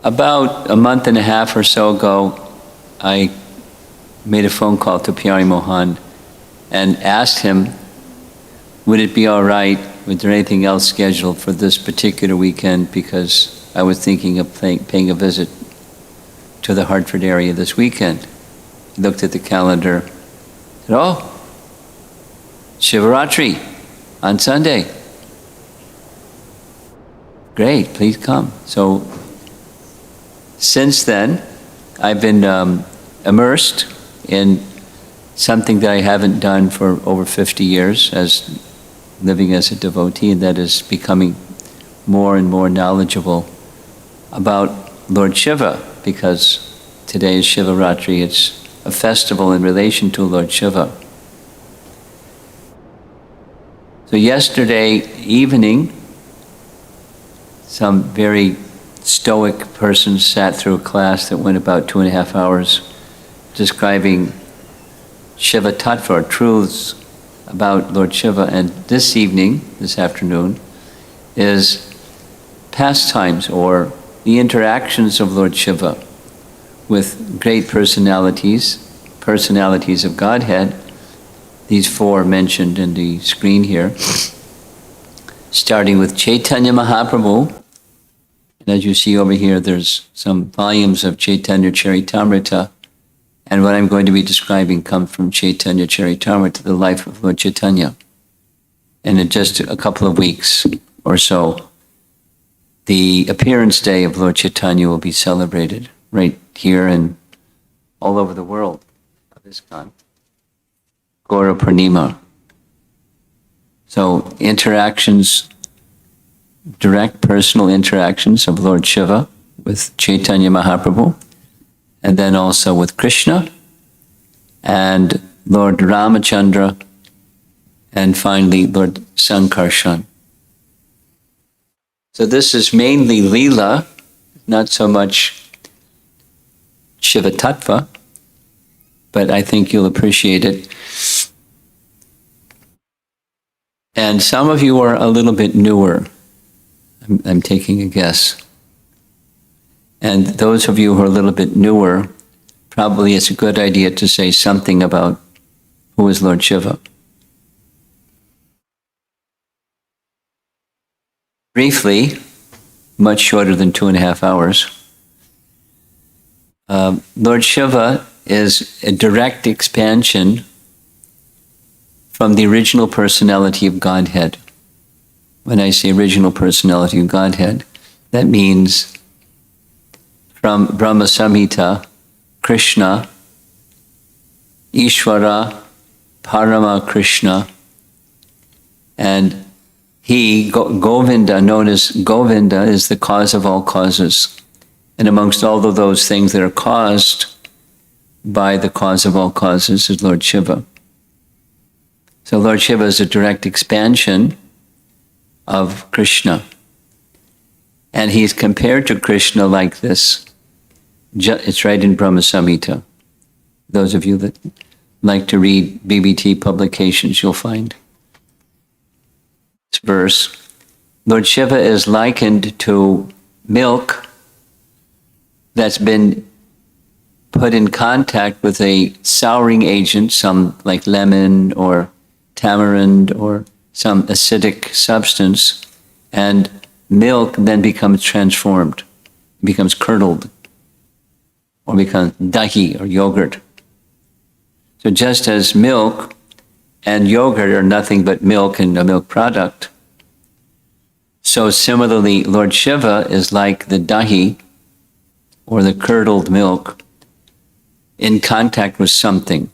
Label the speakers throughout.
Speaker 1: About a month and a half or so ago, I made a phone call to Pyari Mohan and asked him, would it be all right, was there anything else scheduled for this particular weekend, because I was thinking of paying a visit to the Hartford area this weekend. He looked at the calendar, said, oh, Shivaratri on Sunday. Great, please come. So since then, I've been immersed in something that I haven't done for over 50 years as living as a devotee, and that is becoming more and more knowledgeable about Lord Shiva, because today is Shivaratri. It's a festival in relation to Lord Shiva. So yesterday evening, some very stoic person sat through a class that went about 2.5 hours describing Shiva Tattva, truths about Lord Shiva. And this evening, this afternoon, is pastimes, or the interactions of Lord Shiva with great personalities of Godhead. These four mentioned in the screen here, starting with Chaitanya Mahaprabhu. And as you see over here, there's some volumes of Chaitanya Charitamrita. And what I'm going to be describing comes from Chaitanya Charitamrita, the life of Lord Chaitanya. And in just a couple of weeks or so, the appearance day of Lord Chaitanya will be celebrated right here and all over the world of ISKCON. Gaura Purnima. So interactions, direct personal interactions of Lord Shiva with Chaitanya Mahaprabhu, and then also with Krishna and Lord Ramachandra, and finally Lord Sankarsana. So this is mainly Leela, not so much Shiva Tattva, but I think you'll appreciate it. And some of you are a little bit newer. I'm taking a guess. And those of you who are a little bit newer, probably it's a good idea to say something about who is Lord Shiva. Briefly, much shorter than 2.5 hours, Lord Shiva is a direct expansion from the original personality of Godhead. When I say original personality of Godhead, that means from Brahma Samhita, Krishna, Ishvara, Parama Krishna, and he, Govinda, known as Govinda, is the cause of all causes. And amongst all of those things that are caused by the cause of all causes is Lord Shiva. So Lord Shiva is a direct expansion of Krishna. And he's compared to Krishna like this. It's right in Brahma Samhita. Those of you that like to read BBT publications, you'll find this verse. Lord Shiva is likened to milk that's been put in contact with a souring agent, some like lemon or tamarind or some acidic substance, and milk then becomes transformed, becomes curdled, or becomes dahi or yogurt. So just as milk and yogurt are nothing but milk and a milk product, so similarly Lord Shiva is like the dahi or the curdled milk in contact with something.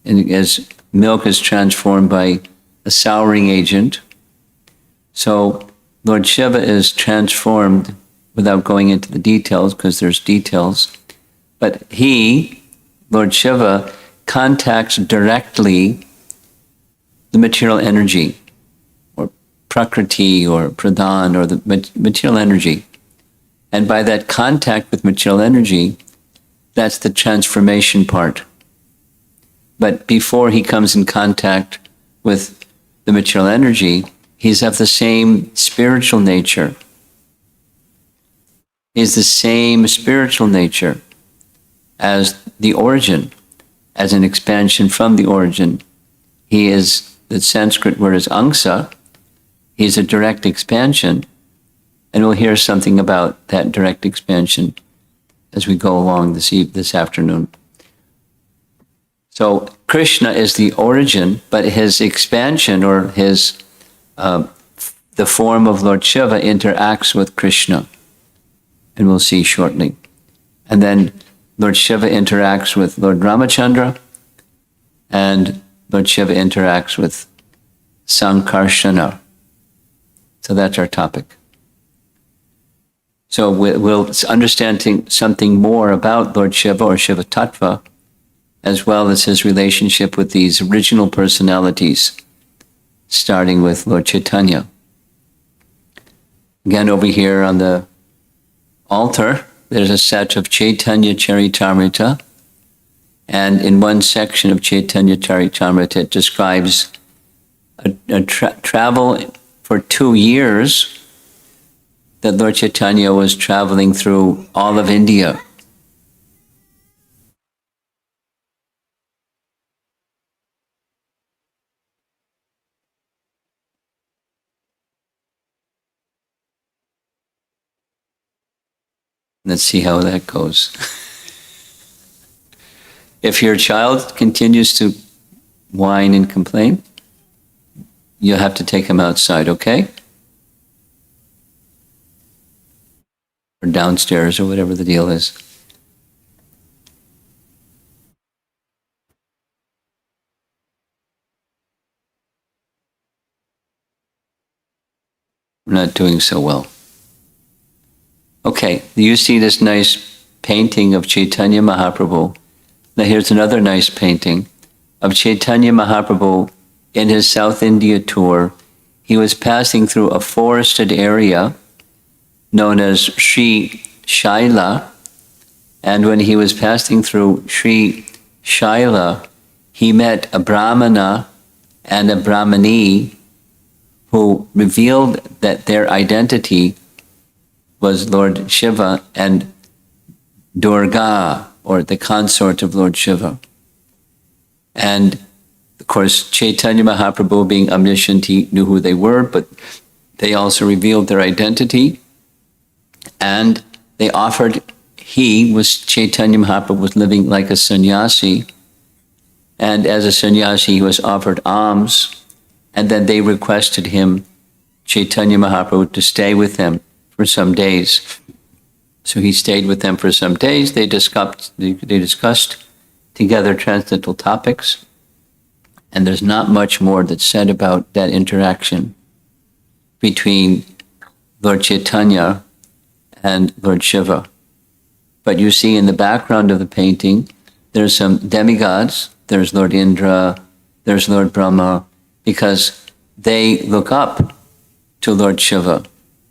Speaker 1: And as milk is transformed by a souring agent, so Lord Shiva is transformed without going into the details, because there's details, but he, Lord Shiva, contacts directly the material energy, or prakriti, or pradhan, or the material energy. And by that contact with material energy, that's the transformation part. But before he comes in contact with the material energy, he's of the same spiritual nature. He's the same spiritual nature as the origin, as an expansion from the origin. He is, the Sanskrit word is angsa. He's a direct expansion. And we'll hear something about that direct expansion as we go along this afternoon. So Krishna is the origin, but his expansion, or his the form of Lord Shiva, interacts with Krishna. And we'll see shortly. And then Lord Shiva interacts with Lord Ramachandra, and Lord Shiva interacts with Sankarsana. So that's our topic. So we'll understand something more about Lord Shiva, or Shiva Tattva, as well as his relationship with these original personalities, starting with Lord Chaitanya. Again, over here on the altar, there's a set of Chaitanya Charitamrita, and in one section of Chaitanya Charitamrita, it describes a travel for 2 years that Lord Chaitanya was traveling through all of India. Let's see how that goes. If your child continues to whine and complain, you'll have to take him outside, okay? Or downstairs, or whatever the deal is. We're not doing so well. Okay, you see this nice painting of Chaitanya Mahaprabhu. Now here's another nice painting of Chaitanya Mahaprabhu in his South India tour. He was passing through a forested area known as Sri Shaila, and when he was passing through Sri Shaila, he met a Brahmana and a Brahmani who revealed that their identity was Lord Shiva and Durga, or the consort of Lord Shiva. And of course, Chaitanya Mahaprabhu, being omniscient, he knew who they were, but they also revealed their identity. And they offered, Chaitanya Mahaprabhu was living like a sannyasi. And as a sannyasi, he was offered alms. And then they requested him, Chaitanya Mahaprabhu, to stay with them for some days. So he stayed with them for some days. They discussed together transcendental topics. And there's not much more that's said about that interaction between Lord Chaitanya and Lord Shiva. But you see in the background of the painting, there's some demigods. There's Lord Indra, there's Lord Brahma, because they look up to Lord Shiva,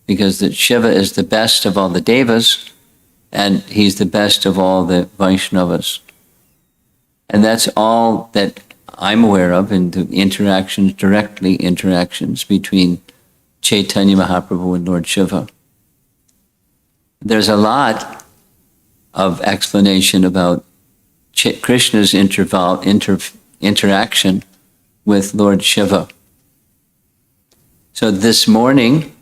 Speaker 1: because that Shiva is the best of all the devas, and he's the best of all the Vaishnavas. And that's all that I'm aware of in the interactions between Chaitanya Mahaprabhu and Lord Shiva. There's a lot of explanation about Krishna's interaction with Lord Shiva. So this morning,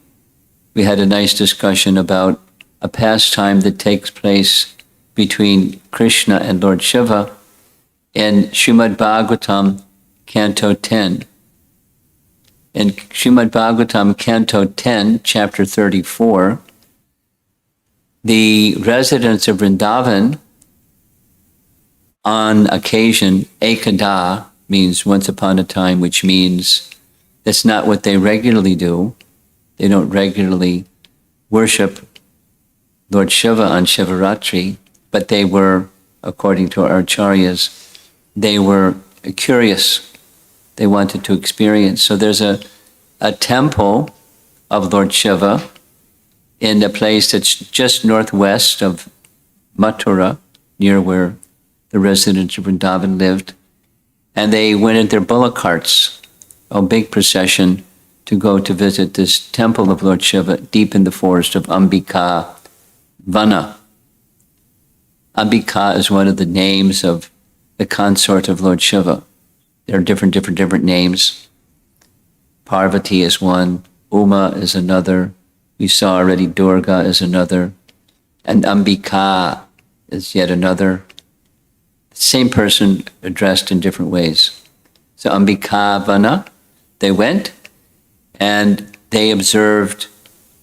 Speaker 1: we had a nice discussion about a pastime that takes place between Krishna and Lord Shiva in Srimad Bhagavatam, Canto 10. In Srimad Bhagavatam, Canto 10, Chapter 34, the residents of Vrindavan, on occasion, ekada means once upon a time, which means that's not what they regularly do. They don't regularly worship Lord Shiva on Shivaratri, but they were, according to our acharyas, they were curious. They wanted to experience. So there's a temple of Lord Shiva in a place that's just northwest of Mathura, near where the residents of Vrindavan lived. And they went in their bullock carts, a big procession, to go to visit this temple of Lord Shiva deep in the forest of Ambika, Vana. Ambika is one of the names of the consort of Lord Shiva. There are different names. Parvati is one, Uma is another. We saw already Durga is another. And Ambika is yet another. Same person addressed in different ways. So Ambika Vana, they went and they observed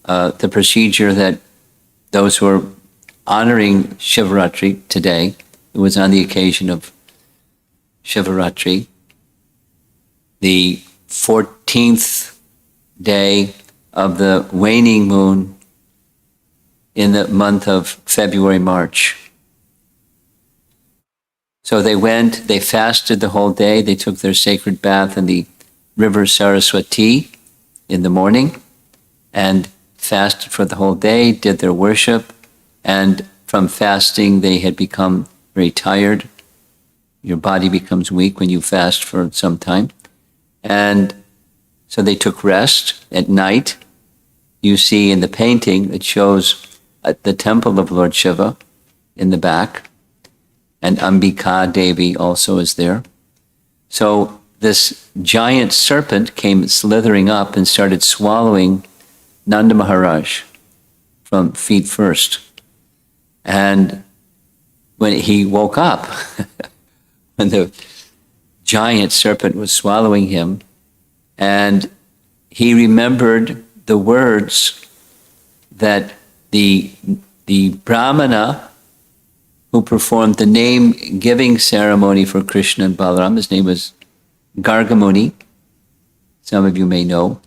Speaker 1: the procedure that those who are honoring Shivaratri today, it was on the occasion of Shivaratri, the 14th day of the waning moon in the month of February, March. So they went, they fasted the whole day, they took their sacred bath in the river Saraswati in the morning and fasted for the whole day, did their worship, and from fasting they had become very tired. Your body becomes weak when you fast for some time. And so they took rest at night. You see in the painting, it shows the temple of Lord Shiva in the back, and Ambika Devi also is there. So this giant serpent came slithering up and started swallowing Nanda Maharaj from feet first. And when he woke up, when the giant serpent was swallowing him, and he remembered the words that the Brahmana who performed the name-giving ceremony for Krishna and Balaram, his name was Gargamuni. Some of you may know.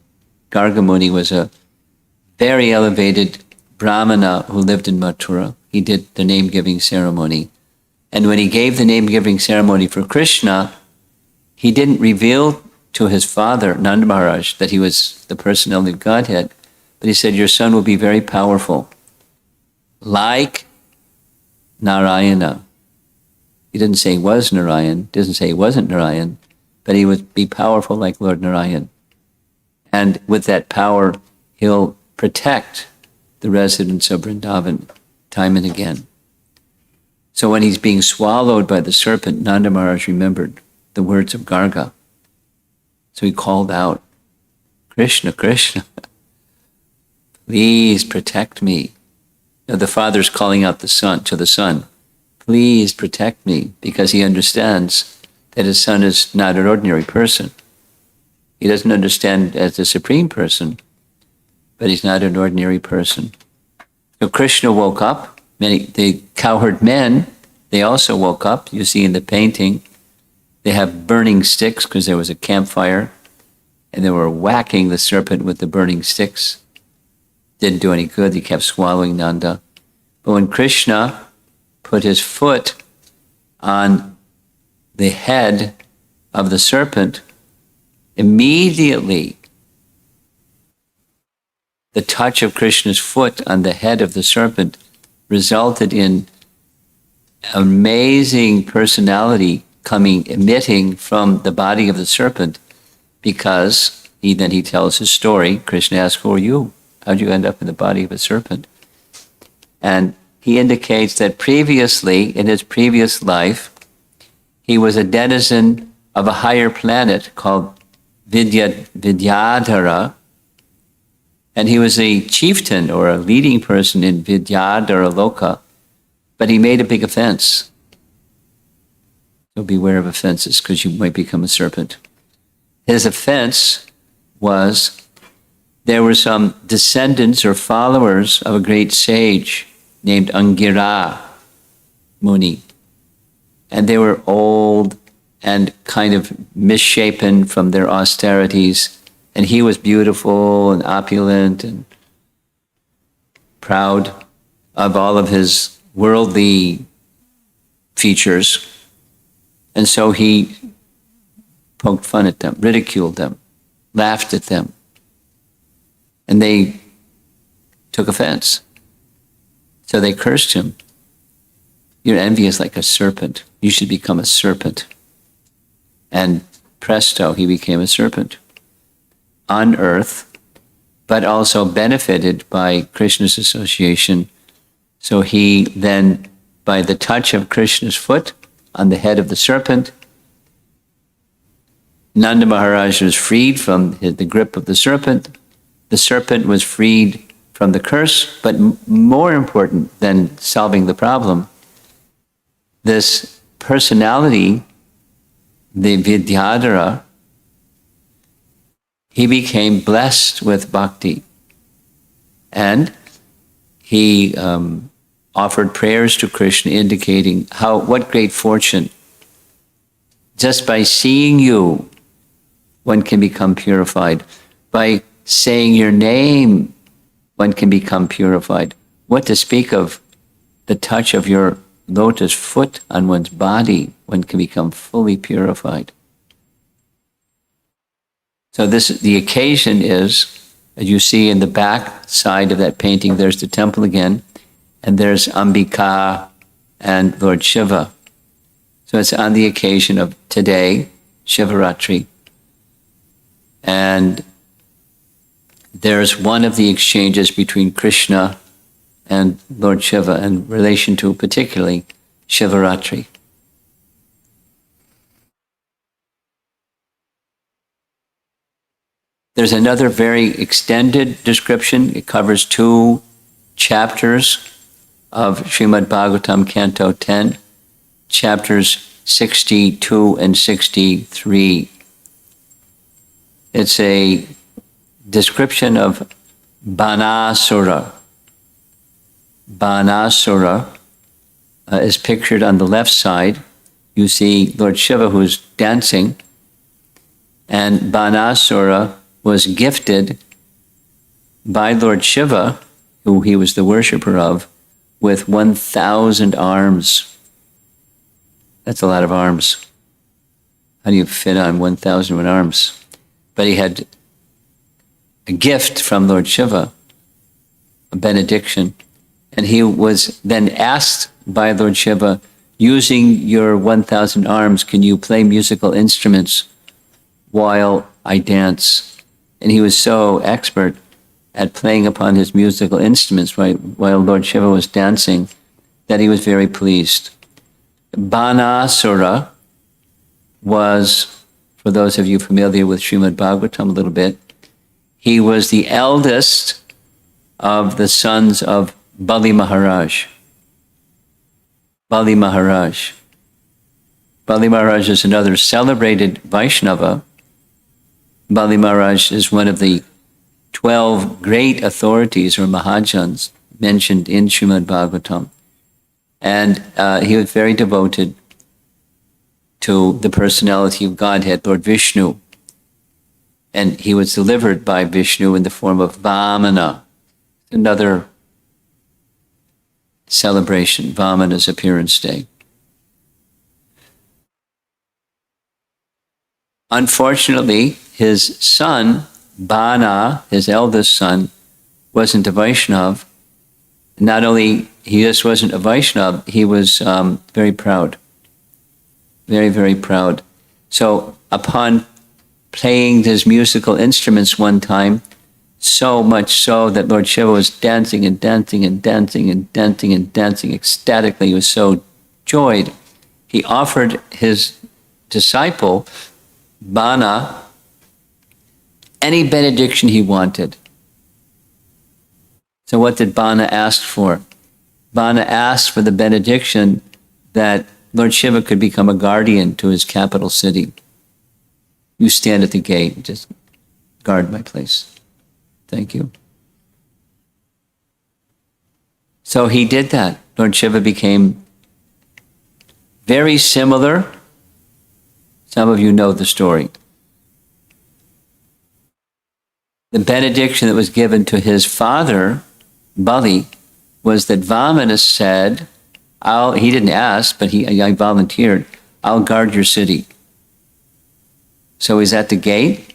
Speaker 1: Gargamuni was a very elevated Brahmana who lived in Mathura. He did the name-giving ceremony. And when he gave the name-giving ceremony for Krishna, he didn't reveal to his father, Nanda Maharaj, that he was the personality of Godhead, but he said, your son will be very powerful, like Narayana. He didn't say he was Narayan, doesn't say he wasn't Narayan, but he would be powerful like Lord Narayan. And with that power, he'll protect the residents of Vrindavan time and again. So when he's being swallowed by the serpent, Nanda Maharaj remembered the words of Garga. So he called out, Krishna, Krishna, please protect me. Now the father's calling out to the son, please protect me, because he understands that his son is not an ordinary person. He doesn't understand as the supreme person, but he's not an ordinary person. So Krishna woke up. The cowherd men, they also woke up. You see in the painting, they have burning sticks because there was a campfire, and they were whacking the serpent with the burning sticks. Didn't do any good. He kept swallowing Nanda. But when Krishna put his foot on the head of the serpent, immediately the touch of Krishna's foot on the head of the serpent resulted in amazing personality emitting from the body of the serpent, because he tells his story. Krishna asks, who are you? How'd you end up in the body of a serpent? And he indicates that previously, in his previous life, he was a denizen of a higher planet called Vidyadhara, and he was a chieftain or a leading person in Vidyadhara Loka, but he made a big offense. So beware of offenses, because you might become a serpent. His offense was there were some descendants or followers of a great sage named Angira Muni. And they were old and kind of misshapen from their austerities. And he was beautiful and opulent and proud of all of his worldly features. And so he poked fun at them, ridiculed them, laughed at them. And they took offense. So they cursed him. You're envious like a serpent. You should become a serpent. And presto, he became a serpent on earth, but also benefited by Krishna's association. So he then, by the touch of Krishna's foot on the head of the serpent, Nanda Maharaj was freed from the grip of the serpent. The serpent was freed from the curse, but more important than solving the problem, this personality, the Vidyadhara, he became blessed with bhakti. And he offered prayers to Krishna indicating what great fortune. Just by seeing you, one can become purified. By saying your name, one can become purified. What to speak of the touch of your lotus foot on one's body, one can become fully purified. So the occasion is, as you see in the back side of that painting, there's the temple again, and there's Ambika and Lord Shiva. So it's on the occasion of today, Shivaratri. And there's one of the exchanges between Krishna and Lord Shiva in relation to particularly Shivaratri. There's another very extended description. It covers 2 chapters of Srimad Bhagavatam, Canto 10, chapters 62 and 63. It's a description of Banasura. Banasura is pictured on the left side. You see Lord Shiva who's dancing, and Banasura was gifted by Lord Shiva, who he was the worshipper of, with 1,000 arms. That's a lot of arms. How do you fit on 1,001 arms? But he had a gift from Lord Shiva, a benediction, and he was then asked by Lord Shiva, using your 1,000 arms, can you play musical instruments while I dance? And he was so expert at playing upon his musical instruments while Lord Shiva was dancing that he was very pleased. Banasura was, for those of you familiar with Srimad Bhagavatam a little bit, he was the eldest of the sons of Bali Maharaj. Bali Maharaj. Bali Maharaj is another celebrated Vaishnava. Bali Maharaj is one of the 12 great authorities or Mahajans mentioned in Srimad Bhagavatam. And he was very devoted to the personality of Godhead, Lord Vishnu. And he was delivered by Vishnu in the form of Vamana, another celebration, Vamana's appearance day. Unfortunately, his son, Bana, his eldest son, wasn't a Vaishnav. Not only he just wasn't a Vaishnav, he was very proud. Very, very proud. So upon playing his musical instruments one time, so much so that Lord Shiva was dancing and dancing and dancing and dancing and dancing ecstatically. He was so joyed. He offered his disciple, Bana, any benediction he wanted. So what did Bana ask for? Bana asked for the benediction that Lord Shiva could become a guardian to his capital city. You stand at the gate and just guard my place. Thank you. So he did that. Lord Shiva became very similar. Some of you know the story. The benediction that was given to his father, Bali, was that Vamana said, he didn't ask, but I volunteered, I'll guard your city. So he's at the gate,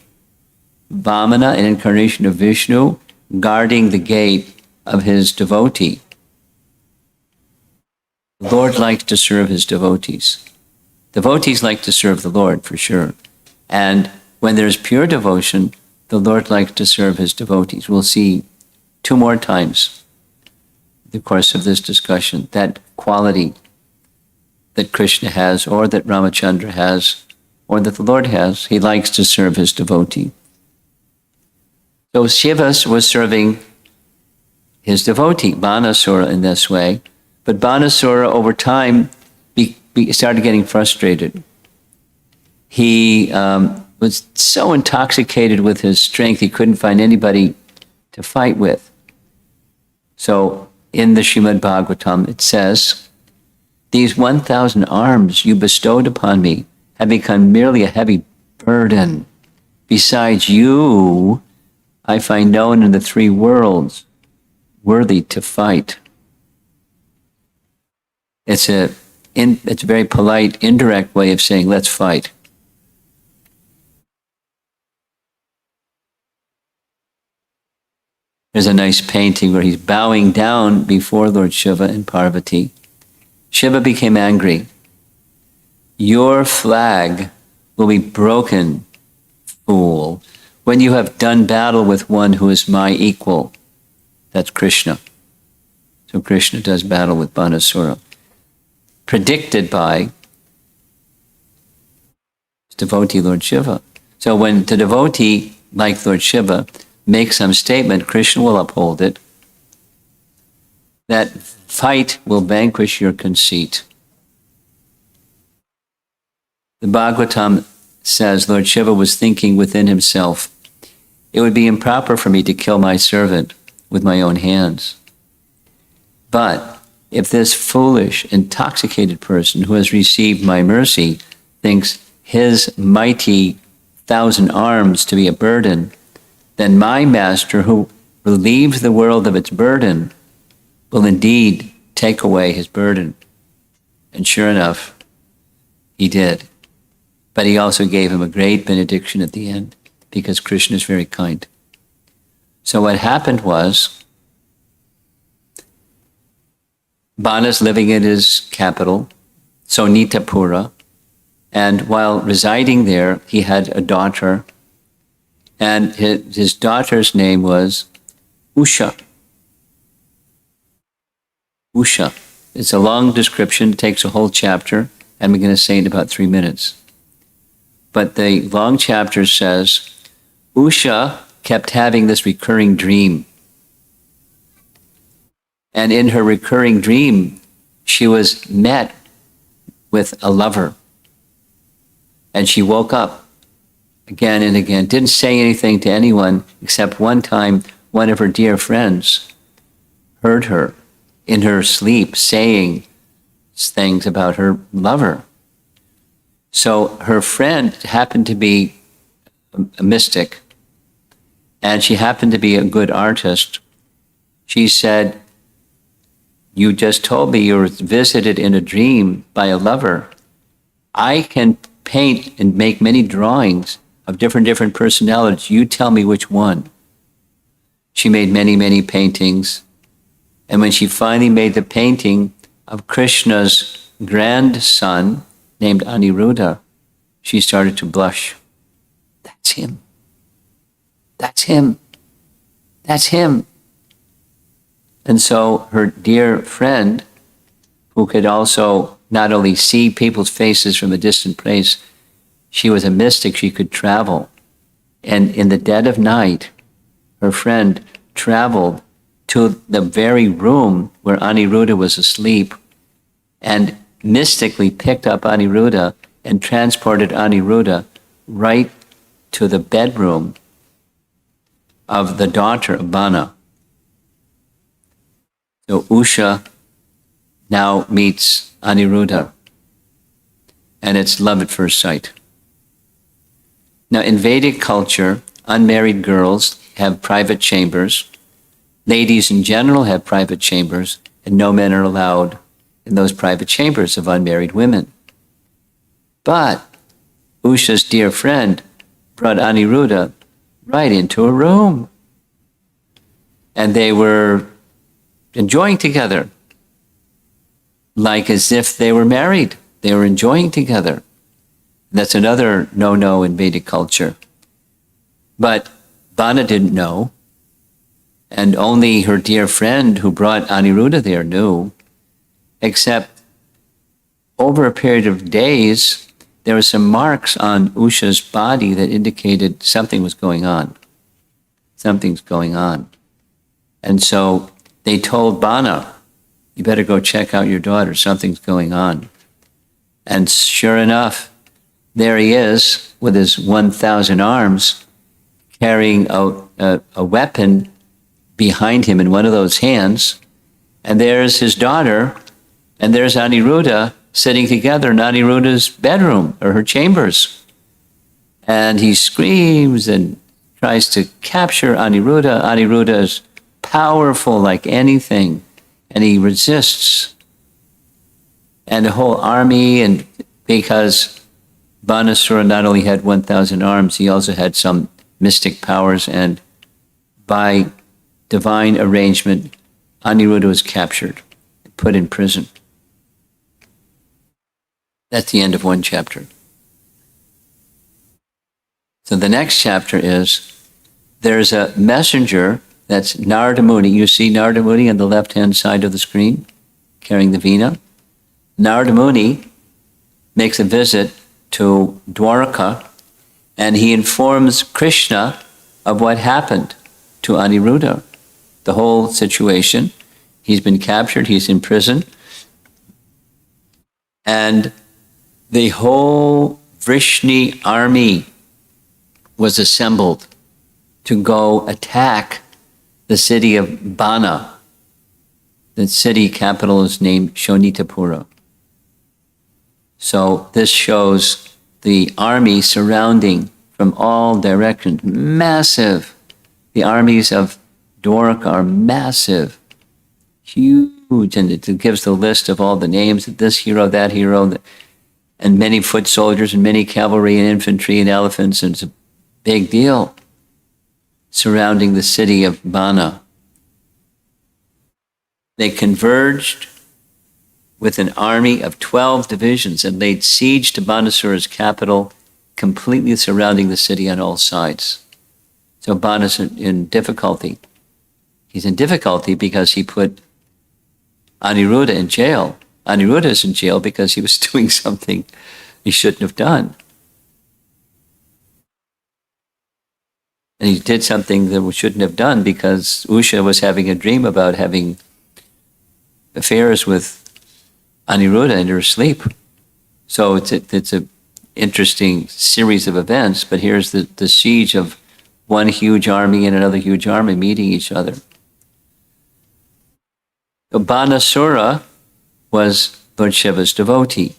Speaker 1: Vamana, an incarnation of Vishnu, guarding the gate of his devotee. The Lord likes to serve his devotees. Devotees like to serve the Lord, for sure. And when there's pure devotion, the Lord likes to serve his devotees. We'll see 2 more times the course of this discussion, that quality that Krishna has, or that Ramachandra has, or that the Lord has. He likes to serve his devotee. So Shiva was serving his devotee, Banasura, in this way. But Banasura, over time, started getting frustrated. He was so intoxicated with his strength, he couldn't find anybody to fight with. So in the Srimad Bhagavatam, it says, "These 1,000 arms you bestowed upon me have become merely a heavy burden. Besides you, I find no one in the three worlds worthy to fight." It's a very polite, indirect way of saying, let's fight. There's a nice painting where he's bowing down before Lord Shiva and Parvati. Shiva became angry. "Your flag will be broken, fool, when you have done battle with one who is my equal." That's Krishna. So Krishna does battle with Banasura, predicted by his devotee, Lord Shiva. So when the devotee, like Lord Shiva, makes some statement, Krishna will uphold it. That fight will vanquish your conceit. The Bhagavatam says Lord Shiva was thinking within himself, "It would be improper for me to kill my servant with my own hands. But if this foolish, intoxicated person who has received my mercy thinks his mighty 1,000 arms to be a burden, then my master, who relieves the world of its burden, will indeed take away his burden." And sure enough, he did. But he also gave him a great benediction at the end, because Krishna is very kind. So what happened was, Bana's living in his capital, Sonitapura, and while residing there, he had a daughter, and his daughter's name was Usha. Usha. It's a long description, it takes a whole chapter, and we're going to say it in about 3 minutes. But the long chapter says, Usha kept having this recurring dream. And in her recurring dream, she was met with a lover. And she woke up again and again, didn't say anything to anyone, except one time one of her dear friends heard her in her sleep saying things about her lover. So her friend happened to be a mystic, and she happened to be a good artist. She said, "You just told me you were visited in a dream by a lover. I can paint and make many drawings of different personalities. You tell me which one." She made many paintings. And when she finally made the painting of Krishna's grandson named Aniruddha, she started to blush. That's him. That's him. That's him. And so her dear friend, who could also not only see people's faces from a distant place, she was a mystic, she could travel. And in the dead of night, her friend traveled to the very room where Aniruddha was asleep and mystically picked up Aniruddha and transported Aniruddha right to the bedroom of the daughter of Bana. So Usha now meets Aniruddha, and it's love at first sight. Now in Vedic culture, unmarried girls have private chambers. Ladies in general have private chambers, and no men are allowed in those private chambers of unmarried women. But Usha's dear friend brought Aniruddha right into a room. And they were enjoying together, like as if they were married. They were enjoying together. That's another no-no in Vedic culture. But Bana didn't know. And only her dear friend who brought Aniruddha there knew, except over a period of days, there were some marks on Usha's body that indicated something was going on. Something's going on. And so they told Bana, you better go check out your daughter, something's going on. And sure enough, there he is with his 1,000 arms, carrying a weapon behind him in one of those hands. And there's his daughter, and there's Aniruddha sitting together in Aniruddha's bedroom or her chambers. And he screams and tries to capture Aniruddha. Aniruddha is powerful like anything, and he resists. And the whole army, and because Banasura not only had 1,000 arms, he also had some mystic powers, and by divine arrangement, Aniruddha was captured, put in prison. That's the end of one chapter. So the next chapter is, there's a messenger, that's Narada Muni. You see Narada Muni on the left-hand side of the screen, carrying the Veena. Narada Muni makes a visit to Dwaraka, and he informs Krishna of what happened to Aniruddha, the whole situation. He's been captured, he's in prison, and the whole Vrishni army was assembled to go attack the city of Bana. The city capital is named Shonitapura. So this shows the army surrounding from all directions, massive. The armies of Dwaraka are massive, huge, and it gives the list of all the names of this hero, that hero, and many foot soldiers and many cavalry and infantry and elephants, and it's a big deal surrounding the city of Bana. They converged with an army of 12 divisions and laid siege to Banasura's capital, completely surrounding the city on all sides. So Bana's in difficulty. He's in difficulty because he put Aniruddha in jail. Aniruddha is in jail because he was doing something he shouldn't have done. And he did something that we shouldn't have done because Usha was having a dream about having affairs with Aniruddha in her sleep. So it's a interesting series of events, but here's the siege of one huge army and another huge army meeting each other. So Banasura was Lord Shiva's devotee.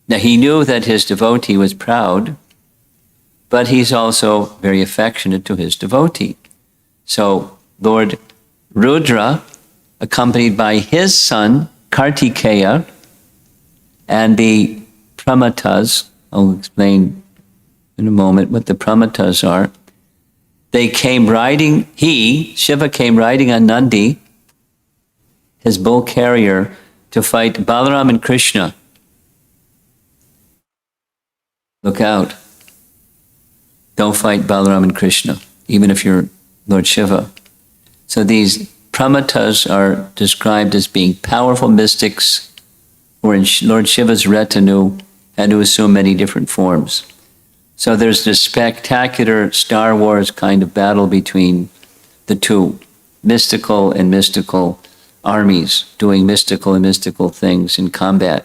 Speaker 1: Now he knew that his devotee was proud, but he's also very affectionate to his devotee. So Lord Rudra, accompanied by his son Kartikeya and the Pramatas, I'll explain in a moment what the Pramatas are, they came riding, Shiva came riding on Nandi, his bull carrier, to fight Balaram and Krishna. Look out. Don't fight Balaram and Krishna, even if you're Lord Shiva. So these Pramatas are described as being powerful mystics who are in Lord Shiva's retinue and who assume many different forms. So there's this spectacular Star Wars kind of battle between the two, mystical and mystical armies doing mystical and mystical things in combat.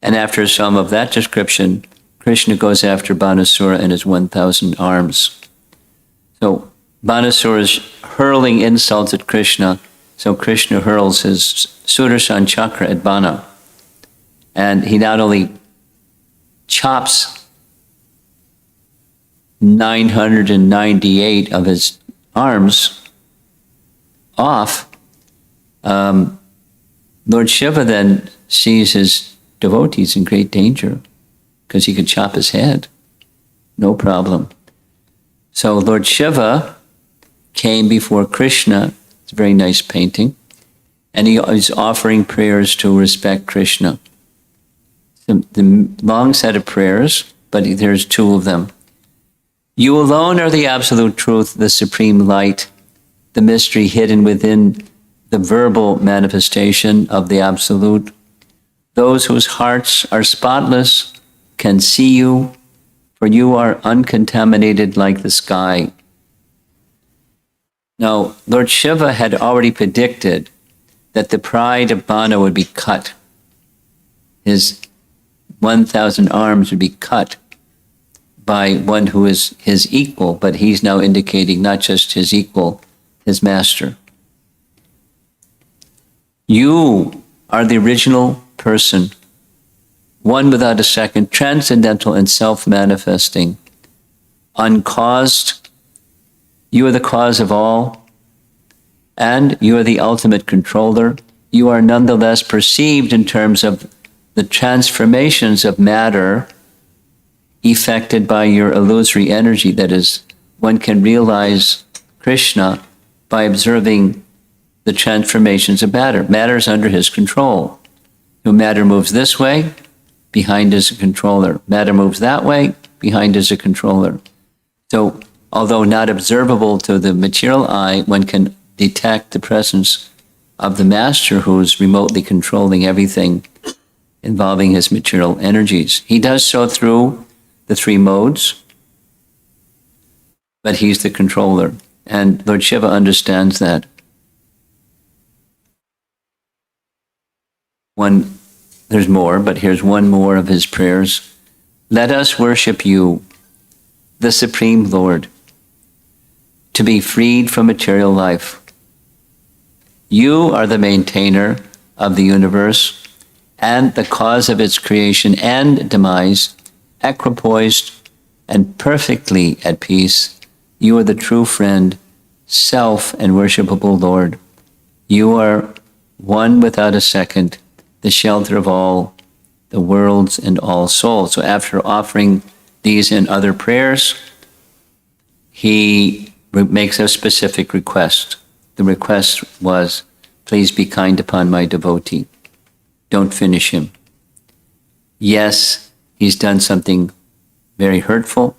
Speaker 1: And after some of that description, Krishna goes after Banasura and his 1,000 arms. So Banasura is hurling insults at Krishna, so Krishna hurls his Sudarshan chakra at Bana. And he not only chops 998 of his arms off, Lord Shiva then sees his devotees in great danger because he could chop his head, no problem. So Lord Shiva came before Krishna, it's a very nice painting, and he is offering prayers to respect Krishna. The long set of prayers, but there's two of them. You alone are the absolute truth, the supreme light, the mystery hidden within the verbal manifestation of the Absolute. Those whose hearts are spotless can see you, for you are uncontaminated like the sky. Now, Lord Shiva had already predicted that the pride of Bana would be cut. His 1,000 arms would be cut by one who is his equal, but he's now indicating not just his equal, his master. You are the original person, one without a second, transcendental and self-manifesting, uncaused. You are the cause of all, and you are the ultimate controller. You are nonetheless perceived in terms of the transformations of matter effected by your illusory energy. That is, one can realize Krishna by observing the transformations of matter. Matter is under his control. So matter moves this way, behind is a controller. Matter moves that way, behind is a controller. So, although not observable to the material eye, one can detect the presence of the master who is remotely controlling everything involving his material energies. He does so through the three modes, but he's the controller. And Lord Shiva understands that. There's more, but here's one more of his prayers. Let us worship you, the Supreme Lord, to be freed from material life. You are the maintainer of the universe and the cause of its creation and demise, equipoised and perfectly at peace. You are the true friend, self and worshipable Lord. You are one without a second, the shelter of all the worlds and all souls. So after offering these and other prayers, he makes a specific request. The request was, please be kind upon my devotee. Don't finish him. Yes, he's done something very hurtful,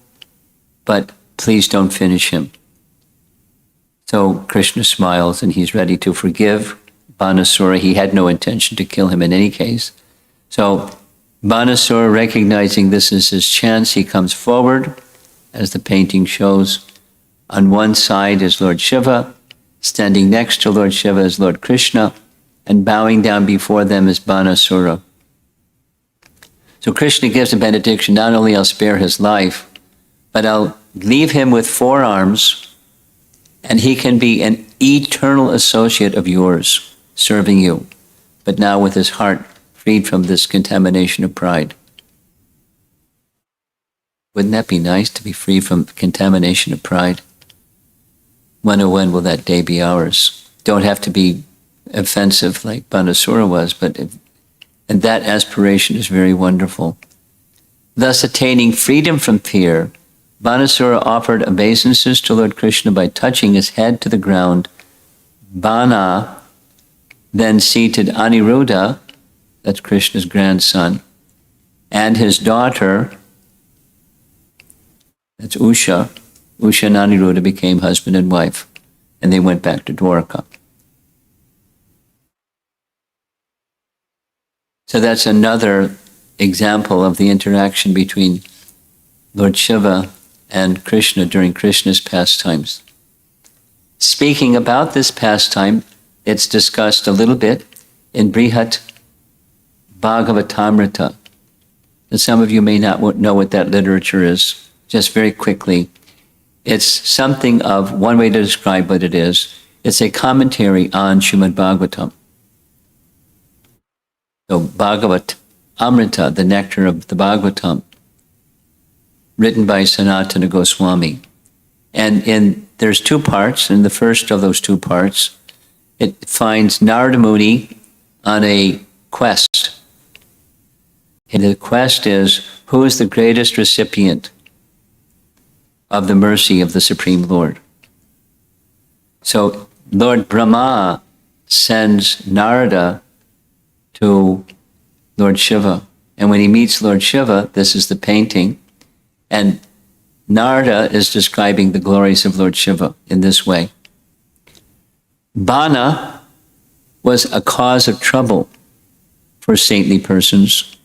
Speaker 1: but please don't finish him. So Krishna smiles and he's ready to forgive Banasura. He had no intention to kill him in any case. So Banasura, recognizing this is his chance, he comes forward, as the painting shows. On one side is Lord Shiva, standing next to Lord Shiva is Lord Krishna, and bowing down before them is Banasura. So Krishna gives a benediction, not only I'll spare his life, but I'll leave him with 4 arms, and he can be an eternal associate of yours, serving you, but now with his heart freed from this contamination of pride. Wouldn't that be nice to be free from contamination of pride? When or when will that day be ours? Don't have to be offensive like Banasura was, and that aspiration is very wonderful. Thus attaining freedom from fear, Banasura offered obeisances to Lord Krishna by touching his head to the ground. Bana then seated Aniruddha, that's Krishna's grandson, and his daughter, that's Usha. Usha and Aniruddha became husband and wife, and they went back to Dwarka. So that's another example of the interaction between Lord Shiva and Krishna during Krishna's pastimes. Speaking about this pastime, it's discussed a little bit in Brihat Bhagavatamrita. And some of you may not know what that literature is. Just very quickly, it's something of, one way to describe what it is, it's a commentary on Srimad Bhagavatam. So Bhagavat Amrita, the nectar of the Bhagavatam, written by Sanatana Goswami. And there's 2 parts. In the first of those 2 parts, it finds Narada Muni on a quest. And the quest is, who is the greatest recipient of the mercy of the Supreme Lord? So Lord Brahma sends Narada to Lord Shiva. And when he meets Lord Shiva, this is the painting, and Narada is describing the glories of Lord Shiva in this way. Bana was a cause of trouble for saintly persons.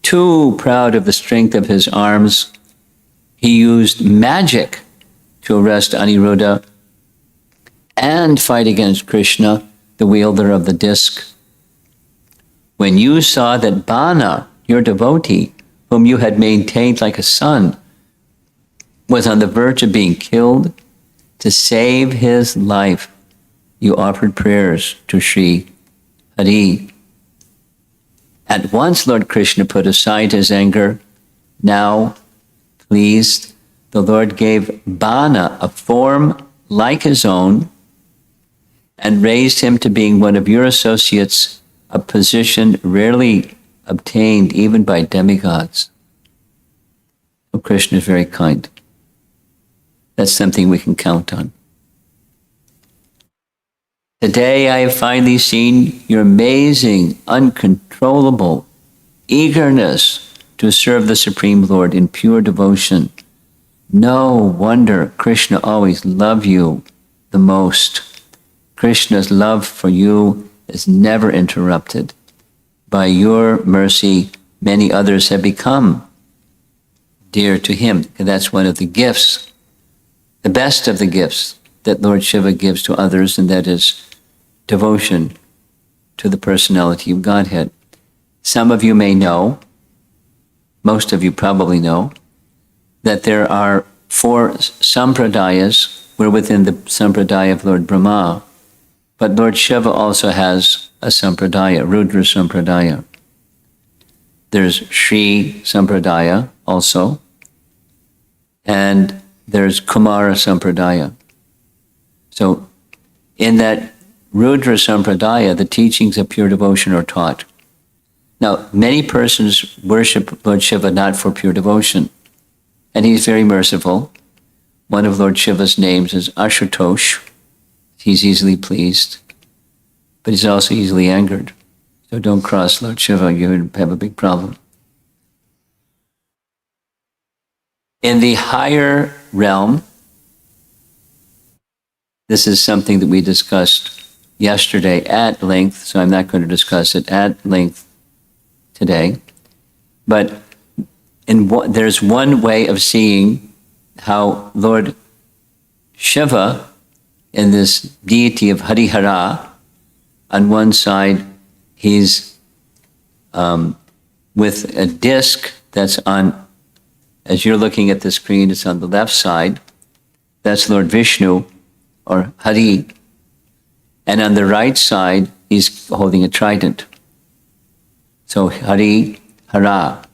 Speaker 1: Too proud of the strength of his arms, he used magic to arrest Aniruddha and fight against Krishna, the wielder of the disc. When you saw that Bana, your devotee, whom you had maintained like a son, was on the verge of being killed, to save his life, you offered prayers to Sri Hari. At once Lord Krishna put aside his anger. Now, pleased, the Lord gave Bana a form like his own and raised him to being one of your associates, a position rarely obtained even by demigods. So Krishna is very kind. That's something we can count on. Today I have finally seen your amazing, uncontrollable eagerness to serve the Supreme Lord in pure devotion. No wonder Krishna always loved you the most. Krishna's love for you is never interrupted. By your mercy, many others have become dear to him. And that's one of the gifts, the best of the gifts that Lord Shiva gives to others, and that is devotion to the personality of Godhead. Some of you may know, most of you probably know, that there are 4 sampradayas. We're within the sampradaya of Lord Brahma, but Lord Shiva also has a sampradaya, Rudra sampradaya. There's Shri sampradaya also, and there's Kumara sampradaya. So in that Rudra sampradaya, the teachings of pure devotion are taught. Now, many persons worship Lord Shiva not for pure devotion, and he's very merciful. One of Lord Shiva's names is Ashutosh. He's easily pleased, but he's also easily angered. So don't cross Lord Shiva, you have a big problem. In the higher realm, this is something that we discussed yesterday at length, so I'm not going to discuss it at length today. But there's one way of seeing how Lord Shiva, in this deity of Harihara, on one side he's with a disc that's on, as you're looking at the screen, it's on the left side. That's Lord Vishnu, or Hari. And on the right side, he's holding a trident. So Hari, Hara.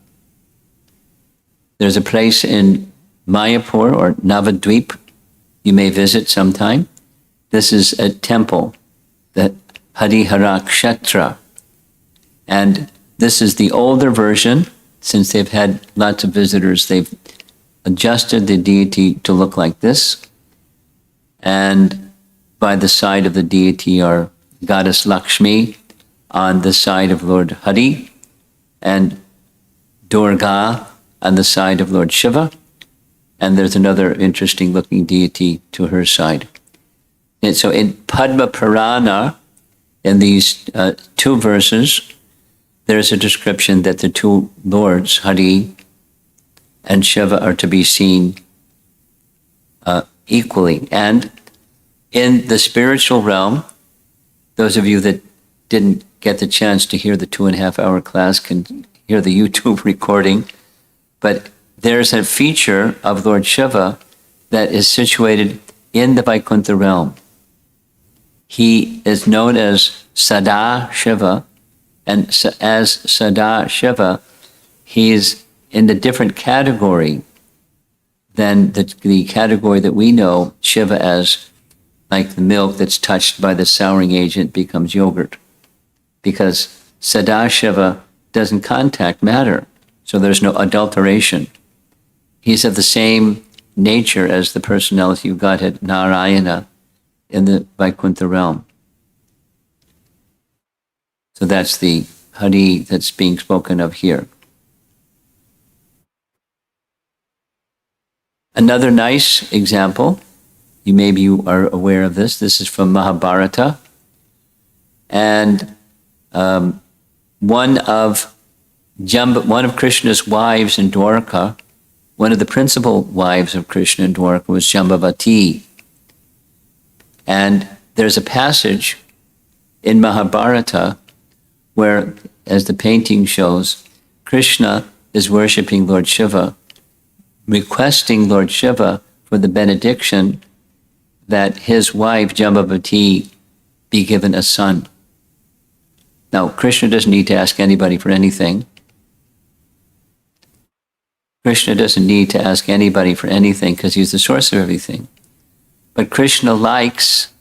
Speaker 1: There's a place in Mayapur or Navadvip you may visit sometime. This is a temple, the Harihara Kshetra. And this is the older version. Since they've had lots of visitors, they've adjusted the deity to look like this. And by the side of the deity are Goddess Lakshmi, on the side of Lord Hari, and Durga on the side of Lord Shiva. And there's another interesting looking deity to her side. And so in Padma Purana, in these 2 verses, there's a description that the 2 lords, Hari and Shiva, are to be seen equally. And in the spiritual realm, those of you that didn't get the chance to hear the 2.5-hour class can hear the YouTube recording, but there's a feature of Lord Shiva that is situated in the Vaikuntha realm. He is known as Sada Shiva, and as Sada Shiva, he is in a different category than the category that we know Shiva as, like the milk that's touched by the souring agent becomes yogurt. Because Sadashiva doesn't contact matter, so there's no adulteration. He's of the same nature as the personality of Godhead, Narayana, in the Vaikuntha realm. So that's the Hari that's being spoken of here. Another nice example you are aware of this. This is from Mahabharata. And one of Krishna's wives in Dwarka, one of the principal wives of Krishna in Dwarka was Jambavati. And there's a passage in Mahabharata where, as the painting shows, Krishna is worshipping Lord Shiva, requesting Lord Shiva for the benediction that his wife Jambavati be given a son. Now, Krishna doesn't need to ask anybody for anything. Krishna doesn't need to ask anybody for anything because he's the source of everything. But Krishna likes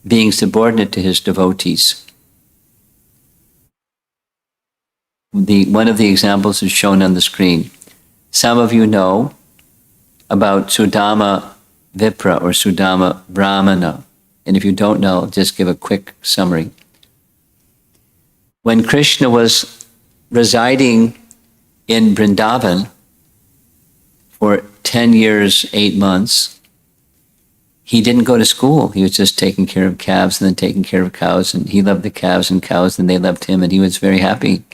Speaker 1: being subordinate to his devotees. One of the examples is shown on the screen. Some of you know about Sudama Vipra or Sudama Brahmana. And if you don't know, I'll just give a quick summary. When Krishna was residing in Vrindavan for 10 years, 8 months, he didn't go to school. He was just taking care of calves and then taking care of cows. And he loved the calves and cows and they loved him and he was very happy.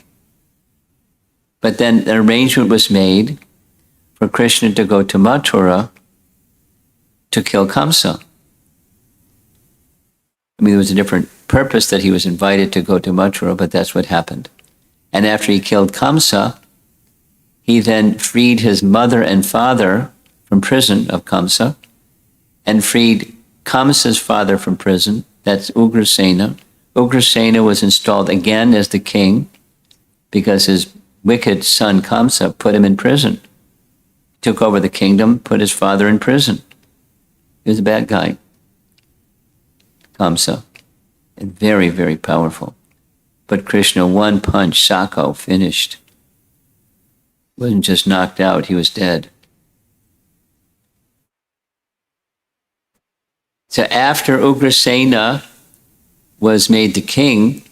Speaker 1: But then an arrangement was made for Krishna to go to Mathura to kill Kamsa. I mean, there was a different purpose that he was invited to go to Mathura, but that's what happened. And after he killed Kamsa, he then freed his mother and father from prison of Kamsa, and freed Kamsa's father from prison, that's Ugrasena. Ugrasena was installed again as the king because his wicked son Kamsa put him in prison. Took over the kingdom, put his father in prison. He was a bad guy. Kamsa. And very, very powerful. But Krishna, one punch, Sako, finished. Wasn't just knocked out, he was dead. So after Ugrasena was made the king,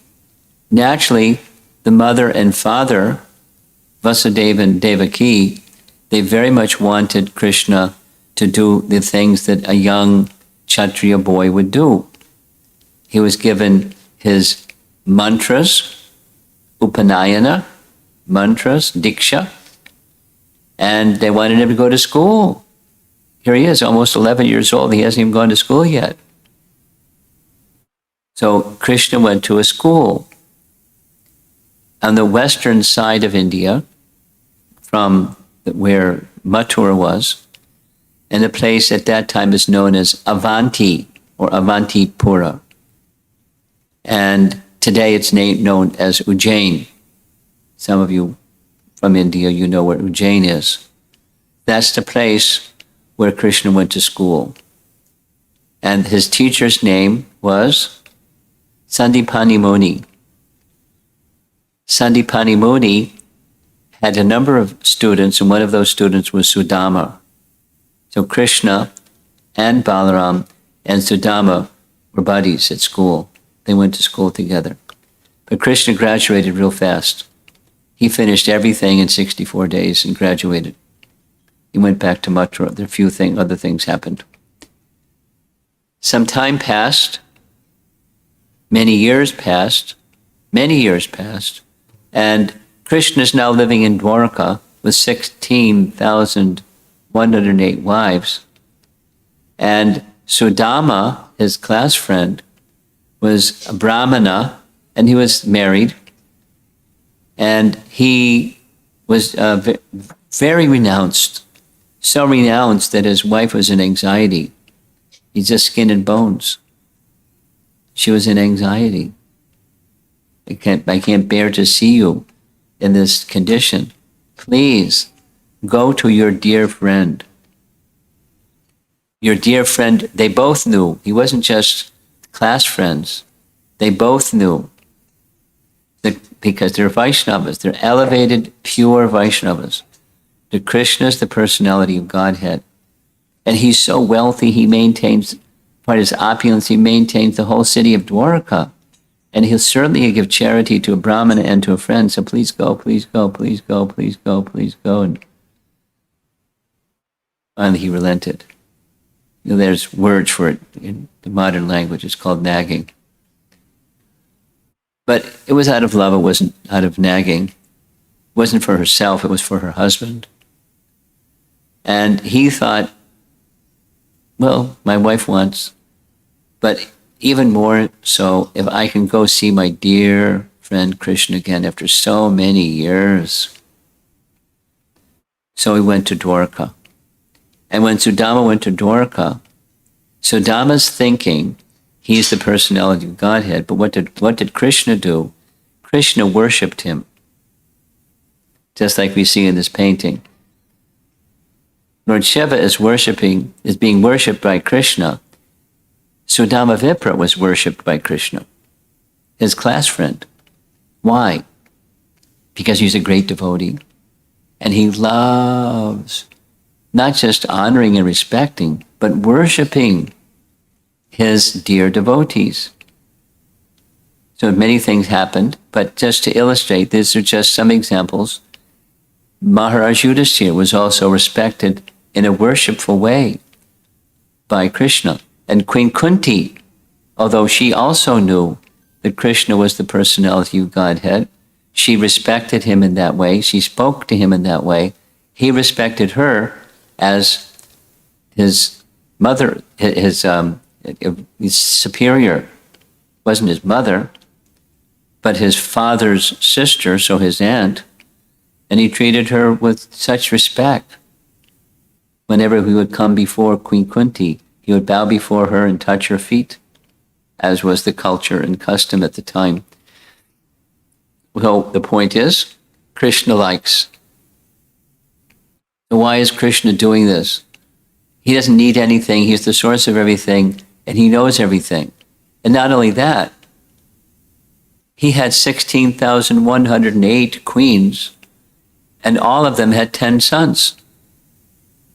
Speaker 1: naturally the mother and father, Vasudeva and Devaki, they very much wanted Krishna to do the things that a young Kshatriya boy would do. He was given his mantras, upanayana, mantras, diksha, and they wanted him to go to school. Here he is, almost 11 years old. He hasn't even gone to school yet. So Krishna went to a school on the western side of India, from where Mathura was, and the place at that time is known as Avanti or Avantipura. And today it's known as Ujjain. Some of you from India, you know where Ujjain is. That's the place where Krishna went to school. And his teacher's name was Sandipani Muni. Sandipani Muni had a number of students, and one of those students was Sudama. So Krishna and Balaram and Sudama were buddies at school. They went to school together. But Krishna graduated real fast. He finished everything in 64 days and graduated. He went back to Mathura. There are other things happened. Some time passed. Many years passed. And Krishna is now living in Dwarka with 16,108 wives. And Sudama, his class friend, was a Brahmana, and he was married. And he was very renounced, so renounced that his wife was in anxiety. He's just skin and bones. She was in anxiety. I can't bear to see you in this condition. Please go to your dear friend. Your dear friend, they both knew. He wasn't just class friends. They both knew that because they're Vaishnavas, they're elevated, pure Vaishnavas. That Krishna is the personality of Godhead. And he's so wealthy, he maintains, part of his opulence, he maintains the whole city of Dwarka. And he'll certainly give charity to a Brahmana and to a friend. So please go, please go, please go, please go, please go. And finally he relented. There's words for it in the modern language. It's called nagging. But it was out of love. It wasn't out of nagging. It wasn't for herself. It was for her husband. And he thought, well, my wife wants, but even more so, if I can go see my dear friend Krishna again after so many years. So he went to Dwarka. And when Sudama went to Dwarka, Sudama's thinking he's the personality of Godhead, but what did Krishna do? Krishna worshipped him, just like we see in this painting. Lord Shiva is being worshipped by Krishna. Sudama Vipra was worshipped by Krishna, his class friend. Why? Because he's a great devotee. And he loves not just honoring and respecting, but worshipping his dear devotees. So many things happened, but just to illustrate, these are just some examples. Maharaj Yudhishthira was also respected in a worshipful way by Krishna. And Queen Kunti, although she also knew that Krishna was the personality of Godhead, she respected him in that way. She spoke to him in that way. He respected her as his mother, his superior. Wasn't his mother, but his father's sister, so his aunt. And he treated her with such respect. Whenever he would come before Queen Kunti, he would bow before her and touch her feet, as was the culture and custom at the time. Well, the point is, Krishna likes. So why is Krishna doing this? He doesn't need anything. He's the source of everything, and he knows everything. And not only that, he had 16,108 queens, and all of them had 10 sons.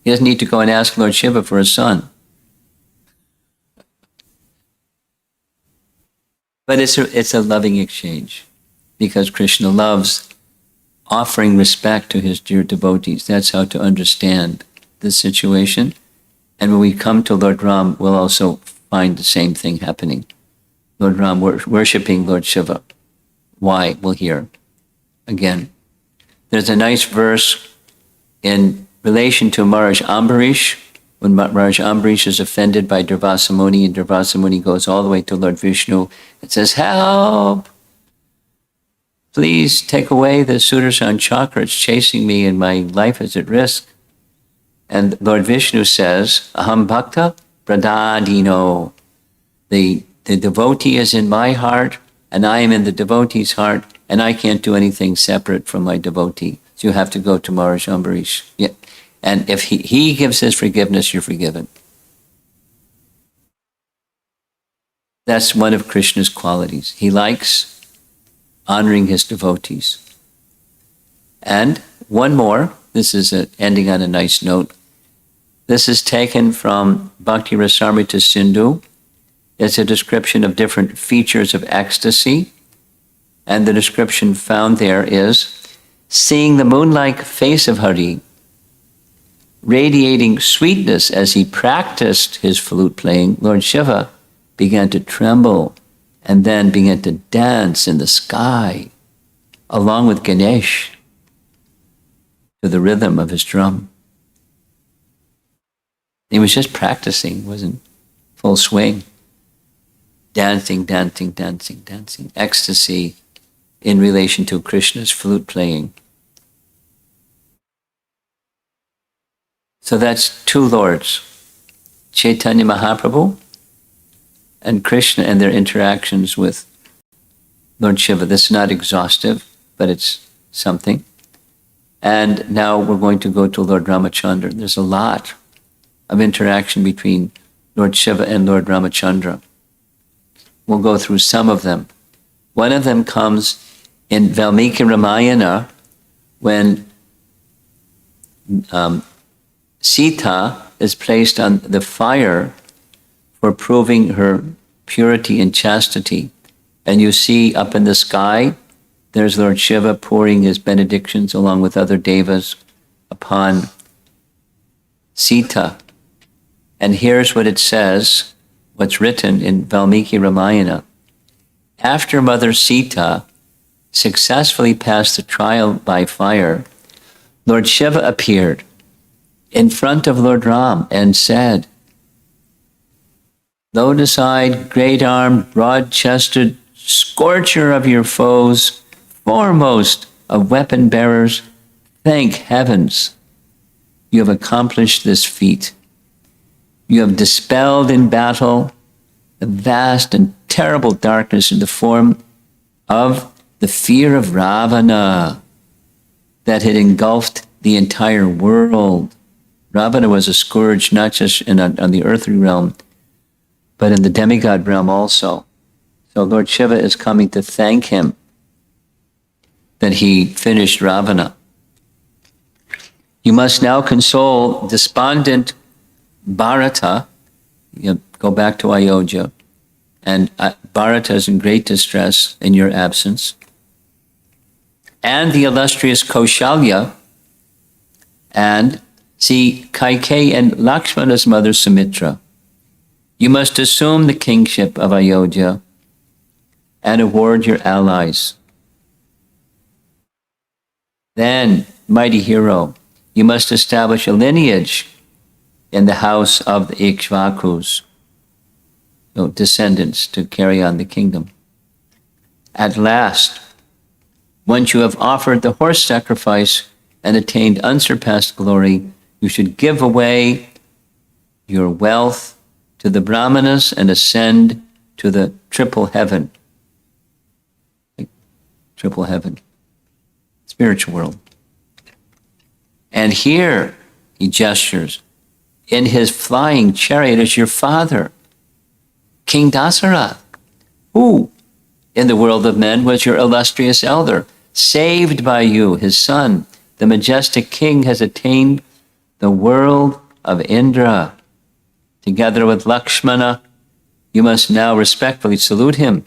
Speaker 1: He doesn't need to go and ask Lord Shiva for a son. But it's a loving exchange, because Krishna loves offering respect to his dear devotees. That's how to understand this situation. And when we come to Lord Ram, we'll also find the same thing happening. Lord Ram worshipping Lord Shiva. Why? We'll hear again. There's a nice verse in relation to Maharaj Ambarish, when Maharaj Ambarish is offended by Durvasa Muni, and Durvasa Muni goes all the way to Lord Vishnu and says, help! Please take away the Sudarshan chakra, it's chasing me and my life is at risk. And Lord Vishnu says, Aham Bhakta Pradadino. The devotee is in my heart, and I am in the devotee's heart, and I can't do anything separate from my devotee. So you have to go to Maharaj Ambarish. Yeah. And if he gives his forgiveness, you're forgiven. That's one of Krishna's qualities. He likes honoring his devotees. And one more, this is ending on a nice note. This is taken from Bhakti Rasamrita Sindhu. It's a description of different features of ecstasy. And the description found there is, seeing the moon-like face of Hari, radiating sweetness as he practiced his flute playing, Lord Shiva began to tremble and then began to dance in the sky along with Ganesh to the rhythm of his drum. He was just practicing, wasn't full swing. Dancing, dancing, dancing, dancing. Ecstasy in relation to Krishna's flute playing. So that's two lords, Chaitanya Mahaprabhu and Krishna, and their interactions with Lord Shiva. This is not exhaustive, but it's something. And now we're going to go to Lord Ramachandra. There's a lot of interaction between Lord Shiva and Lord Ramachandra. We'll go through some of them. One of them comes in Valmiki Ramayana when Sita is placed on the fire for proving her purity and chastity. And you see up in the sky, there's Lord Shiva pouring his benedictions along with other devas upon Sita. And here's what it says, what's written in Valmiki Ramayana. After Mother Sita successfully passed the trial by fire, Lord Shiva appeared in front of Lord Ram and said, "Lotus-eyed, great-armed, broad-chested, scorcher of your foes, foremost of weapon-bearers, thank heavens, you have accomplished this feat. You have dispelled in battle the vast and terrible darkness in the form of the fear of Ravana that had engulfed the entire world." Ravana was a scourge not just on the earthly realm, but in the demigod realm also. So Lord Shiva is coming to thank him that he finished Ravana. You must now console despondent Bharata. You go back to Ayodhya. And Bharata is in great distress in your absence. And the illustrious Kaushalya, and see Kaikeyi and Lakshmana's mother Sumitra. You must assume the kingship of Ayodhya and award your allies. Then, mighty hero, you must establish a lineage in the house of the Ikshvakus, descendants to carry on the kingdom. At last, once you have offered the horse sacrifice and attained unsurpassed glory, you should give away your wealth to the Brahmanas and ascend to the triple heaven. Triple heaven. Spiritual world. And here, he gestures, in his flying chariot is your father, King Dasara, who, in the world of men, was your illustrious elder. Saved by you, his son, the majestic king has attained the world of Indra. Together with Lakshmana, you must now respectfully salute him.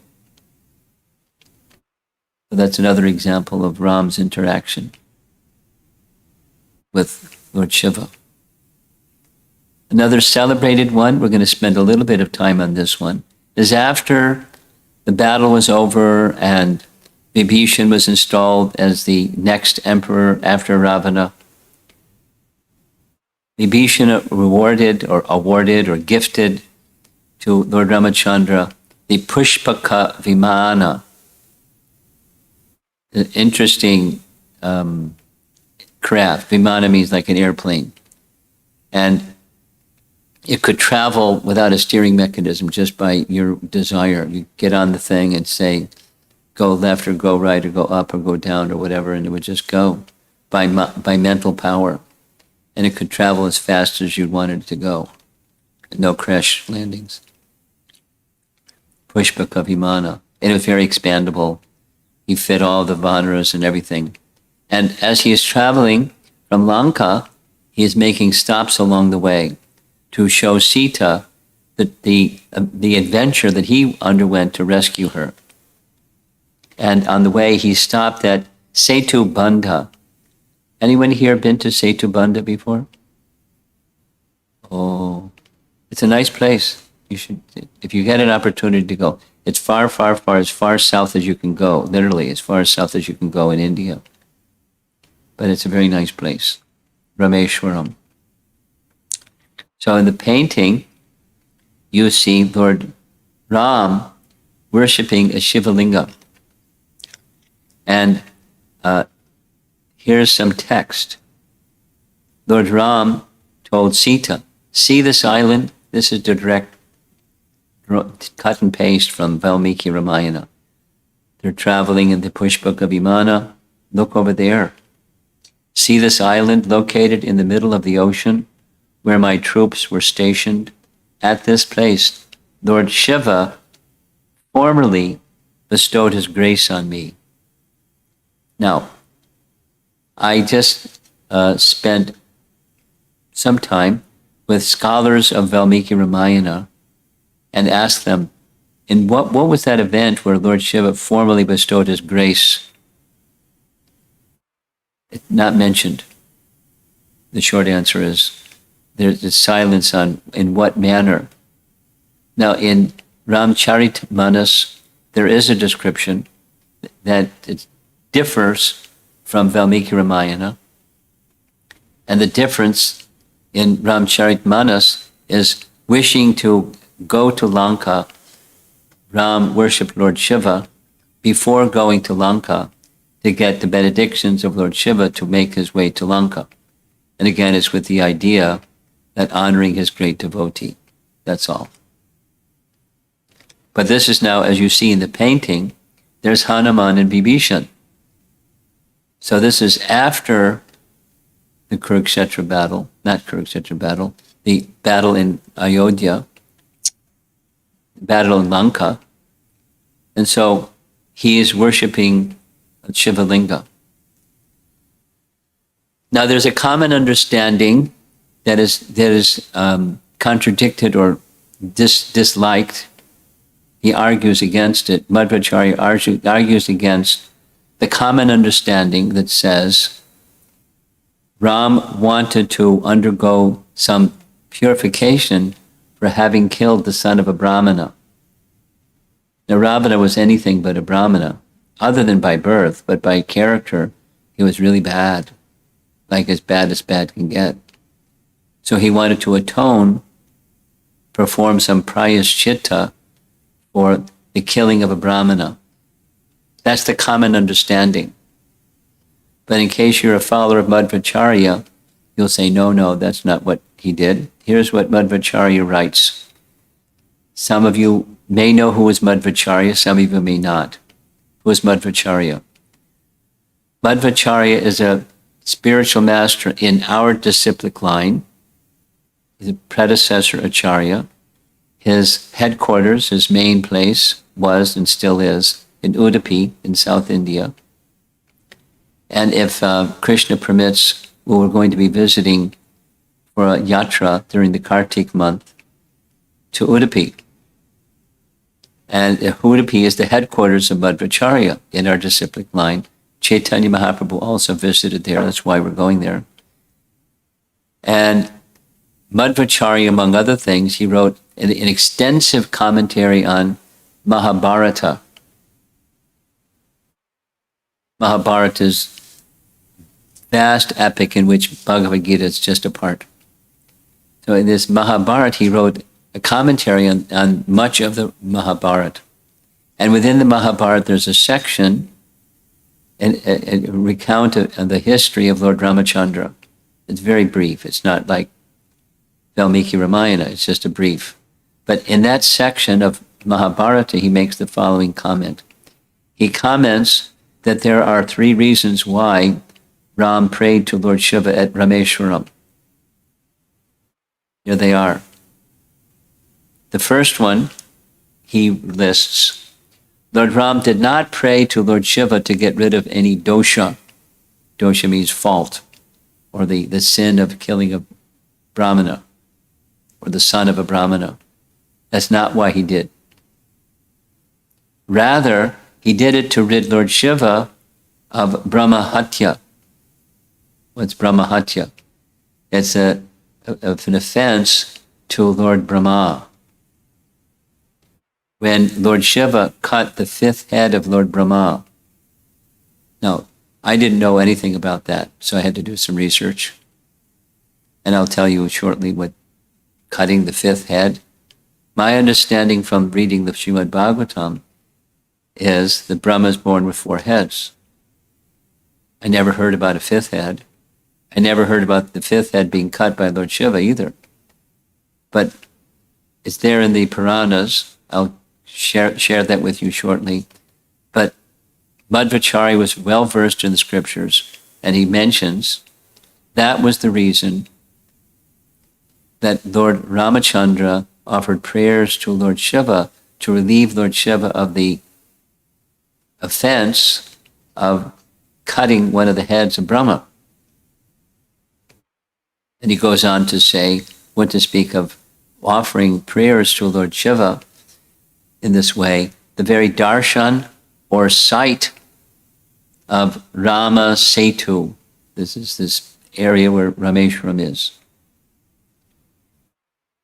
Speaker 1: So that's another example of Ram's interaction with Lord Shiva. Another celebrated one, we're going to spend a little bit of time on this one, is after the battle was over and Vibhishan was installed as the next emperor after Ravana. Vibhishan awarded or gifted to Lord Ramachandra the Pushpaka Vimana, an interesting craft. Vimana means like an airplane. And it could travel without a steering mechanism, just by your desire. You get on the thing and say, go left or go right or go up or go down or whatever, and it would just go by mental power. And it could travel as fast as you wanted it to go. No crash landings. Pushpaka Vimana. And it was very expandable. He fit all the Vanaras and everything. And as he is traveling from Lanka, he is making stops along the way to show Sita the adventure that he underwent to rescue her. And on the way, he stopped at Setu Bandha. Anyone here been to Setu Bandha before? Oh, it's a nice place. You should, if you get an opportunity to go. It's far, as far south as you can go. Literally, as far south as you can go in India. But it's a very nice place. Rameshwaram. So in the painting, you see Lord Ram worshipping a Shivalinga. And here's some text. Lord Ram told Sita, see this island? This is the direct cut and paste from Valmiki Ramayana. They're traveling in the Pushpaka Vimana. Look over there. See this island located in the middle of the ocean where my troops were stationed? At this place, Lord Shiva formerly bestowed his grace on me. Now, I just spent some time with scholars of Valmiki Ramayana and asked them, in what was that event where Lord Shiva formally bestowed his grace? It's not mentioned. The short answer is there's a silence on in what manner. Now in Ramcharitmanas, there is a description that it differs from Valmiki Ramayana. And the difference in Ramcharitmanas is wishing to go to Lanka. Ram worshipped Lord Shiva before going to Lanka to get the benedictions of Lord Shiva to make his way to Lanka. And again, it's with the idea that honoring his great devotee. That's all. But this is now, as you see in the painting, there's Hanuman and Vibhishan. So this is after the Kurukshetra battle, not Kurukshetra battle, the battle in Ayodhya, battle in Lanka. And so he is worshipping Shiva Linga. Now there's a common understanding that is contradicted or disliked. He argues against it. Madhvacharya argues against the common understanding that says Ram wanted to undergo some purification for having killed the son of a Brahmana. Now Ravana was anything but a Brahmana, other than by birth, but by character, he was really bad, like as bad can get. So he wanted to atone, perform some prayaschitta for the killing of a Brahmana. That's the common understanding. But in case you're a follower of Madhvacharya, you'll say, no, that's not what he did. Here's what Madhvacharya writes. Some of you may know who is Madhvacharya, some of you may not. Who is Madhvacharya? Madhvacharya is a spiritual master in our disciplic line. He's a predecessor acharya. His headquarters, his main place, was and still is in Udupi in South India. And if Krishna permits, we're going to be visiting for a yatra during the Kartik month to Udupi. And Udupi is the headquarters of Madhvacharya in our disciplic line. Chaitanya Mahaprabhu also visited there. That's why we're going there. And Madhvacharya, among other things, he wrote an extensive commentary on Mahabharata. Mahabharata's vast epic in which Bhagavad Gita is just a part. So in this Mahabharata, he wrote a commentary on much of the Mahabharata. And within the Mahabharata, there's a section, a recount of the history of Lord Ramachandra. It's very brief. It's not like Valmiki Ramayana. It's just a brief. But in that section of Mahabharata, he makes the following comment. He comments that there are 3 reasons why Ram prayed to Lord Shiva at Rameshwaram. Here they are. The first one, he lists, Lord Ram did not pray to Lord Shiva to get rid of any dosha. Dosha means fault, or the sin of killing a Brahmana, or the son of a Brahmana. That's not why he did. Rather, he did it to rid Lord Shiva of Brahmahatya. What's Brahmahatya? It's an offense to Lord Brahma. When Lord Shiva cut the 5th head of Lord Brahma. Now, I didn't know anything about that, so I had to do some research. And I'll tell you shortly what cutting the 5th head. My understanding from reading the Srimad Bhagavatam is that Brahma is born with 4 heads. I never heard about a 5th head. I never heard about the 5th head being cut by Lord Shiva either. But it's there in the Puranas. I'll share that with you shortly. But Madhvacharya was well versed in the scriptures, and he mentions that was the reason that Lord Ramachandra offered prayers to Lord Shiva to relieve Lord Shiva of the offense of cutting one of the heads of Brahma. And he goes on to say, when to speak of offering prayers to Lord Shiva in this way, the very darshan or sight of Rama Setu, this is this area where Rameshwaram is,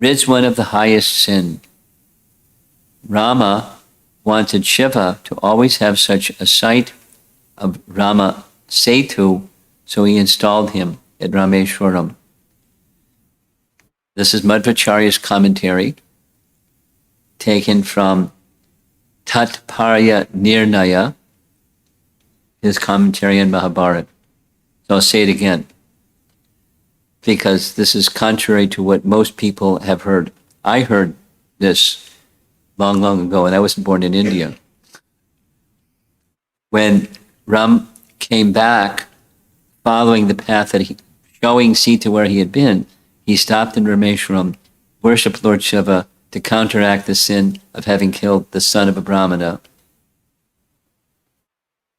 Speaker 1: rids one of the highest sin. Rama wanted Shiva to always have such a sight of Rama Setu, so he installed him at Rameshwaram. This is Madhvacharya's commentary, taken from Tatparya Nirnaya, his commentary on Mahabharata. So I'll say it again, because this is contrary to what most people have heard. I heard this long, long ago, and I wasn't born in India. When Ram came back, following the path that showing Sita where he had been, he stopped in Rameshwaram, worshipped Lord Shiva to counteract the sin of having killed the son of a Brahmana,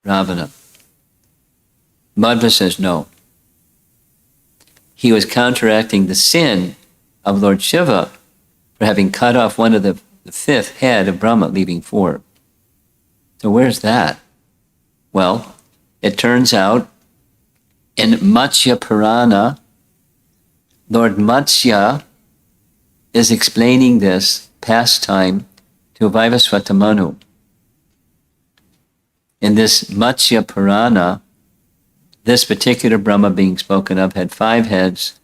Speaker 1: Ravana. Madhva says no. He was counteracting the sin of Lord Shiva for having cut off one of the fifth head of Brahma, leaving four. So where's that? Well, it turns out in Matsya Purana, Lord Matsya is explaining this pastime to Vaivasvata Manu. In this Matsya Purana, this particular Brahma being spoken of had 5 heads,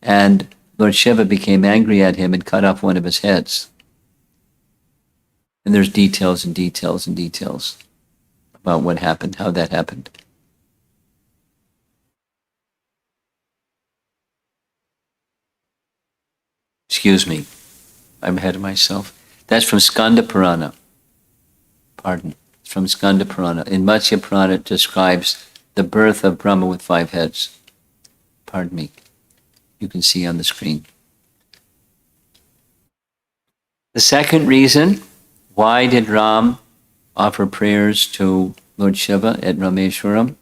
Speaker 1: and Lord Shiva became angry at him and cut off one of his heads. And there's details and details and details about what happened, how that happened. Excuse me, I'm ahead of myself. That's from Skanda Purana. Pardon, it's from Skanda Purana. In Matsya Purana, it describes the birth of Brahma with 5 heads. Pardon me. You can see on the screen. The second reason, why did Ram offer prayers to Lord Shiva at Rameshwaram?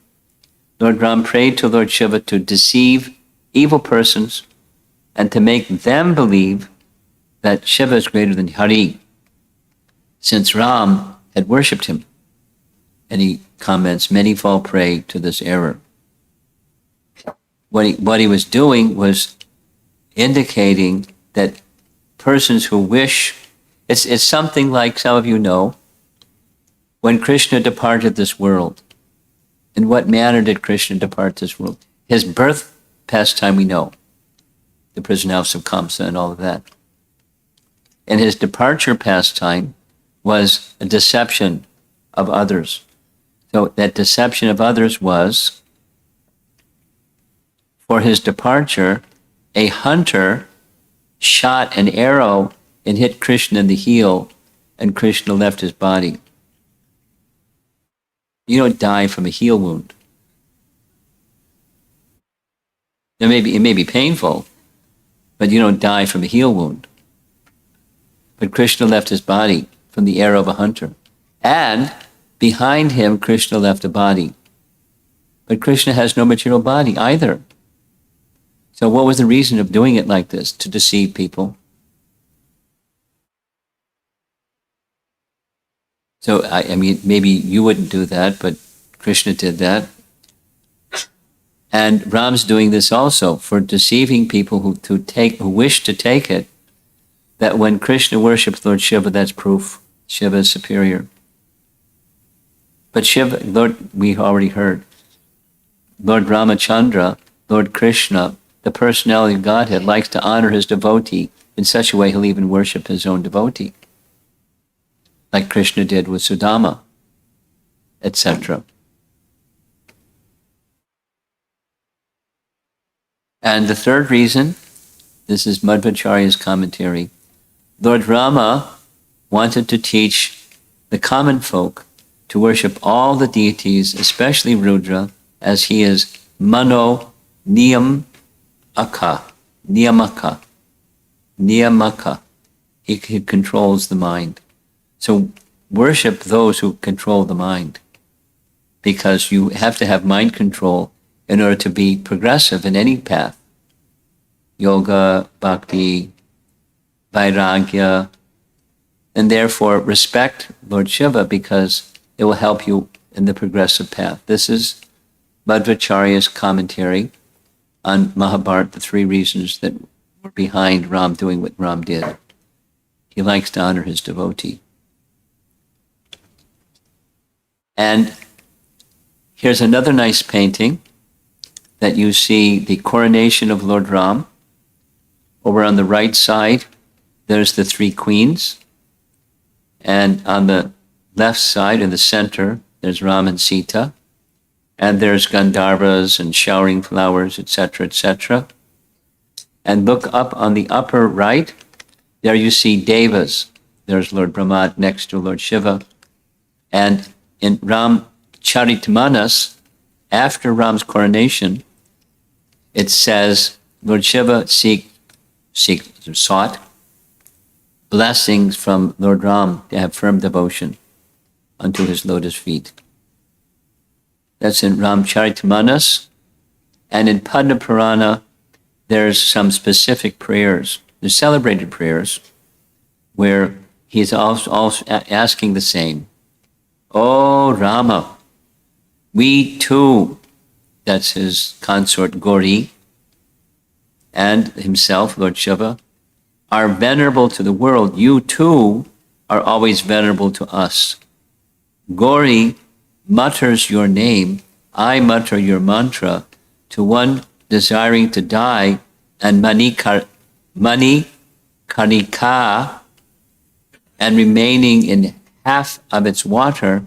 Speaker 1: Lord Ram prayed to Lord Shiva to deceive evil persons and to make them believe that Shiva is greater than Hari, since Ram had worshipped him. And he comments, many fall prey to this error. What he was doing was indicating that persons who wish, it's something like, some of you know, when Krishna departed this world. In what manner did Krishna depart this world? His birth pastime we know, the prison house of Kamsa and all of that. And his departure pastime was a deception of others. So that deception of others was, for his departure, a hunter shot an arrow and hit Krishna in the heel, and Krishna left his body. You don't die from a heel wound. It may be painful, but you don't die from a heel wound. But Krishna left his body from the arrow of a hunter. And behind him, Krishna left a body. But Krishna has no material body either. So what was the reason of doing it like this? To deceive people. So, I mean, maybe you wouldn't do that, but Krishna did that. And Ram's doing this also for deceiving people who wish to take it, that when Krishna worships Lord Shiva, that's proof Shiva is superior. But Shiva, Lord, we already heard, Lord Ramachandra, Lord Krishna, the personality of Godhead, likes to honor his devotee in such a way he'll even worship his own devotee, like Krishna did with Sudama, etc. And the third reason, this is Madhvacharya's commentary, Lord Rama wanted to teach the common folk to worship all the deities, especially Rudra, as he is Mano Niyamaka. He controls the mind. So worship those who control the mind, because you have to have mind control in order to be progressive in any path. Yoga, bhakti, vairagya, and therefore respect Lord Shiva, because it will help you in the progressive path. This is Madhvacharya's commentary on Mahabharata, the 3 reasons that were behind Ram doing what Ram did. He likes to honor his devotee. And here's another nice painting that you see the coronation of Lord Ram. Over on the right side, there's the three queens. And on the left side, in the center, there's Ram and Sita. And there's Gandharvas and showering flowers, etc., etc. And look up on the upper right, there you see Devas. There's Lord Brahma next to Lord Shiva. And in Ramachandra, after Ram's coronation, it says Lord Shiva sought blessings from Lord Ram to have firm devotion unto his lotus feet. That's in Ramacharita. And in Padma Purana, there's some specific prayers. There's celebrated prayers where he's also asking the same. Oh, Rama, we too, that's his consort Gauri, and himself, Lord Shiva, are venerable to the world. You too are always venerable to us. Gauri mutters your name, I mutter your mantra, to one desiring to die, and Mani Karnika, and remaining in half of its water,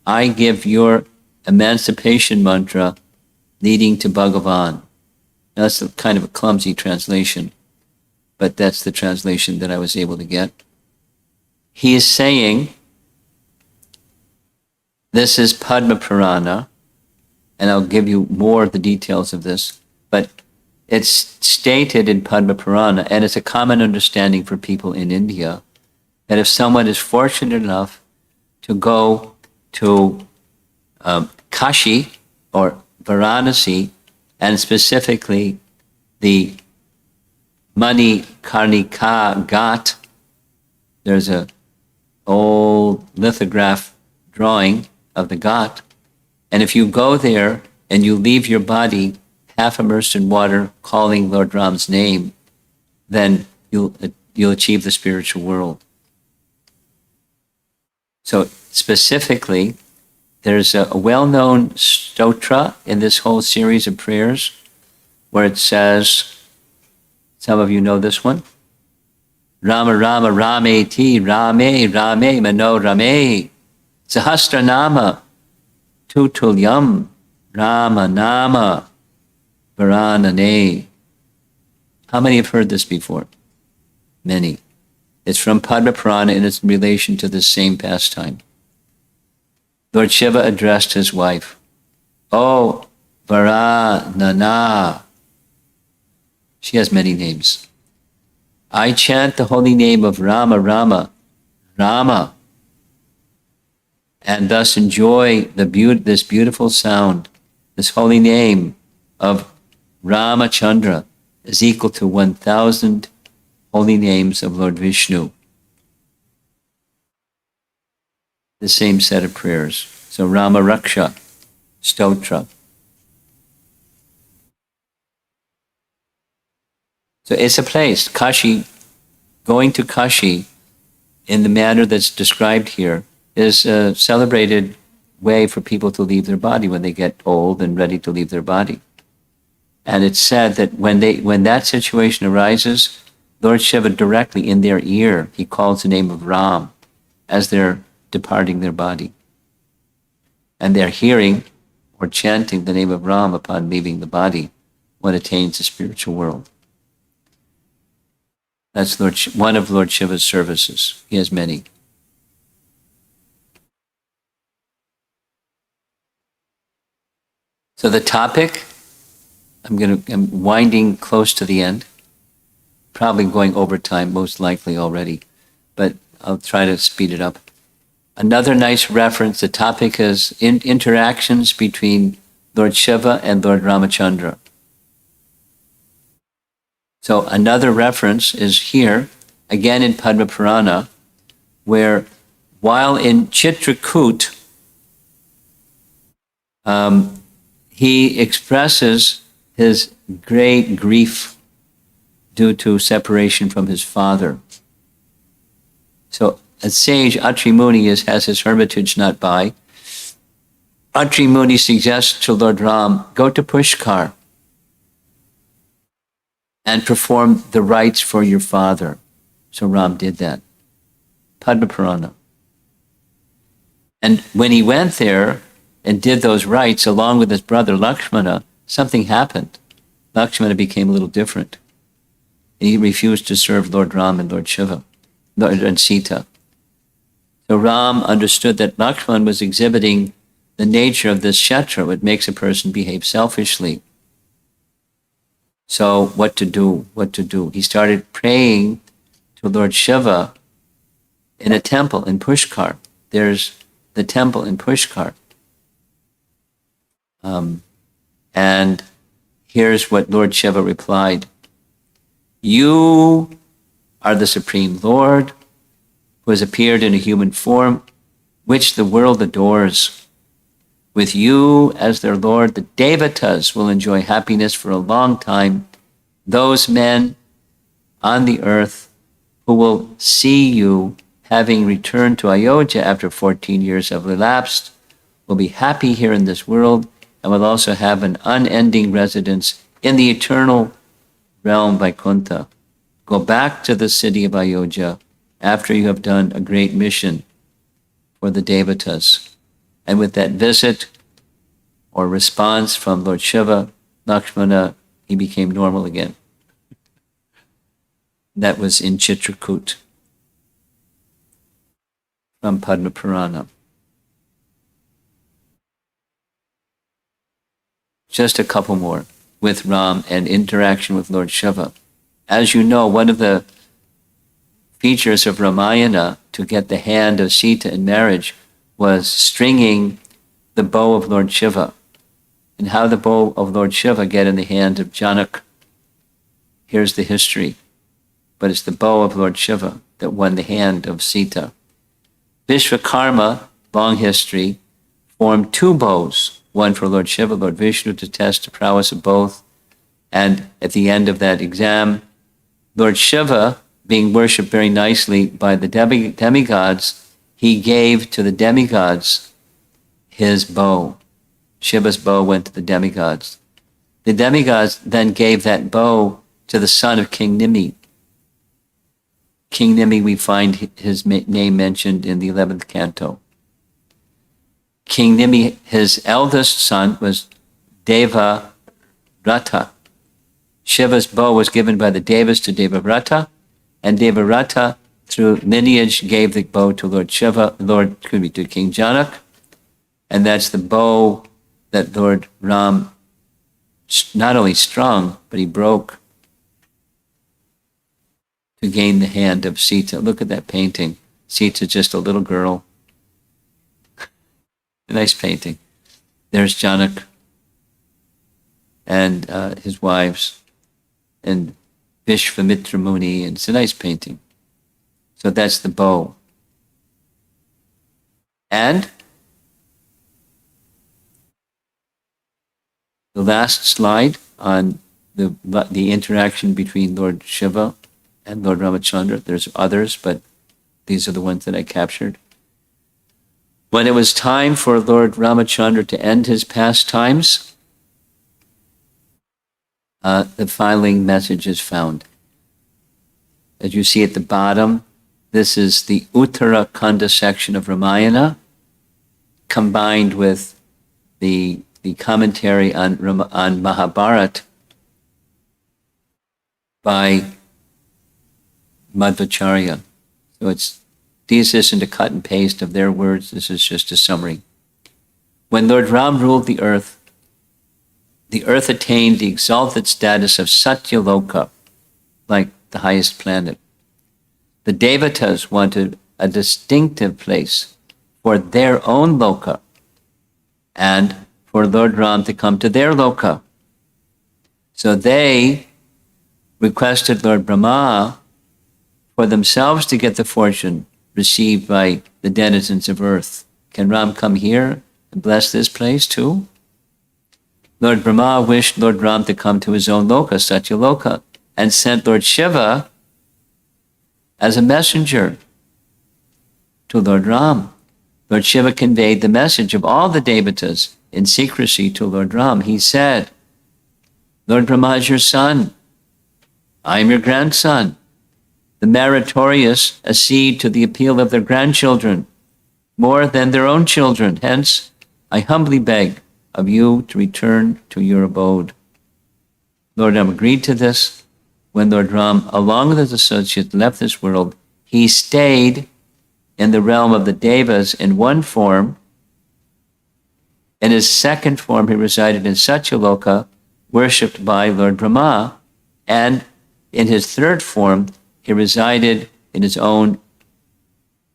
Speaker 1: I give your emancipation mantra leading to Bhagavan. Now, that's a kind of a clumsy translation, but that's the translation that I was able to get. He is saying, this is Padma Purana, and I'll give you more of the details of this, but it's stated in Padma Purana, and it's a common understanding for people in India, that if someone is fortunate enough to go to Kashi or Varanasi, and specifically the Mani Karnika Ghat, there's a old lithograph drawing of the Ghat, and if you go there and you leave your body half immersed in water, calling Lord Ram's name, then you'll achieve the spiritual world. So specifically, there's a well-known stotra in this whole series of prayers where it says, some of you know this one, Rama Rama Rameti Rame Rame Mano Rame Sahasranama Tutulyam Rama Nama Varanane. How many have heard this before? Many. It's from Padma Purana and it's in relation to the same pastime. Lord Shiva addressed his wife, Oh, Varanana. She has many names. I chant the holy name of Rama, Rama, Rama, and thus enjoy this beautiful sound. This holy name of Ramachandra is equal to 1,000 holy names of Lord Vishnu. The same set of prayers. So Rama Raksha, Stotra. So it's a place, Kashi, going to Kashi in the manner that's described here is a celebrated way for people to leave their body when they get old and ready to leave their body. And it's said that when that situation arises, Lord Shiva directly in their ear, he calls the name of Ram as they're departing their body. And they're hearing or chanting the name of Ram upon leaving the body, one attains the spiritual world. That's one of Lord Shiva's services. He has many. So the topic, I'm winding close to the end, probably going over time, most likely already, but I'll try to speed it up. Another nice reference, the topic is interactions between Lord Shiva and Lord Ramachandra. So another reference is here, again in Padma Purana, where while in Chitrakoot, he expresses his great grief due to separation from his father. So a sage, Atri Muni, has his hermitage not by. Atri Muni suggests to Lord Ram, go to Pushkar and perform the rites for your father. So Ram did that. Padma Purana. And when he went there and did those rites along with his brother Lakshmana, something happened. Lakshmana became a little different. He refused to serve Lord Ram and Lord Shiva and Sita. So Ram understood that Lakshmana was exhibiting the nature of this kshetra, what makes a person behave selfishly. So what to do? He started praying to Lord Shiva in a temple in Pushkar. There's the temple in Pushkar. And here's what Lord Shiva replied. You are the Supreme Lord who has appeared in a human form, which the world adores. With you as their Lord, the devotees will enjoy happiness for a long time. Those men on the earth who will see you having returned to Ayodhya after 14 years have elapsed will be happy here in this world and will also have an unending residence in the eternal realm Vaikuntha. Go back to the city of Ayodhya after you have done a great mission for the devotees. And with that visit or response from Lord Shiva, Lakshmana, he became normal again. That was in Chitrakoot from Padma Purana. Just a couple more with Ram and interaction with Lord Shiva. As you know, one of the features of Ramayana to get the hand of Sita in marriage was stringing the bow of Lord Shiva. And how the bow of Lord Shiva get in the hand of Janak. Here's the history. But it's the bow of Lord Shiva that won the hand of Sita. Vishvakarma, long history, formed two bows, one for Lord Shiva, Lord Vishnu, to test the prowess of both. And at the end of that exam, Lord Shiva, being worshipped very nicely by the demigods, he gave to the demigods his bow. Shiva's bow went to the demigods. The demigods then gave that bow to the son of King Nimi. King Nimi, we find his name mentioned in the 11th canto. King Nimi, his eldest son, was Devarata. Shiva's bow was given by the Devas to Devarata, and Devarata, through lineage, gave the bow to Lord Shiva, to King Janak, and that's the bow that Lord Ram not only strung, but he broke to gain the hand of Sita. Look at that painting. Sita's just a little girl. A nice painting. There's Janak and his wives and Vishvamitra Muni, and it's a nice painting. So that's the bow. And the last slide on the interaction between Lord Shiva and Lord Ramachandra. There's others, but these are the ones that I captured. When it was time for Lord Ramachandra to end his pastimes, the filing message is found. As you see at the bottom, this is the Uttarakhanda section of Ramayana, combined with the commentary on Mahabharata by Madhvacharya. So this isn't a cut and paste of their words, this is just a summary. When Lord Ram ruled the earth attained the exalted status of Satyaloka, like the highest planet. The devatas wanted a distinctive place for their own loka, and for Lord Ram to come to their loka. So they requested Lord Brahma for themselves to get the fortune received by the denizens of earth. Can Ram come here and bless this place too? Lord Brahma wished Lord Ram to come to his own loka, Satyaloka, and sent Lord Shiva as a messenger to Lord Ram. Lord Shiva conveyed the message of all the devatas in secrecy to Lord Ram. He said, Lord Brahma is your son. I am your grandson. The meritorious accede to the appeal of their grandchildren more than their own children. Hence, I humbly beg of you to return to your abode. Lord Ram agreed to this. When Lord Ram, along with his associates, left this world, he stayed in the realm of the Devas in one form. In his second form, he resided in Satyaloka, worshipped by Lord Brahma, and in his third form, he resided in his own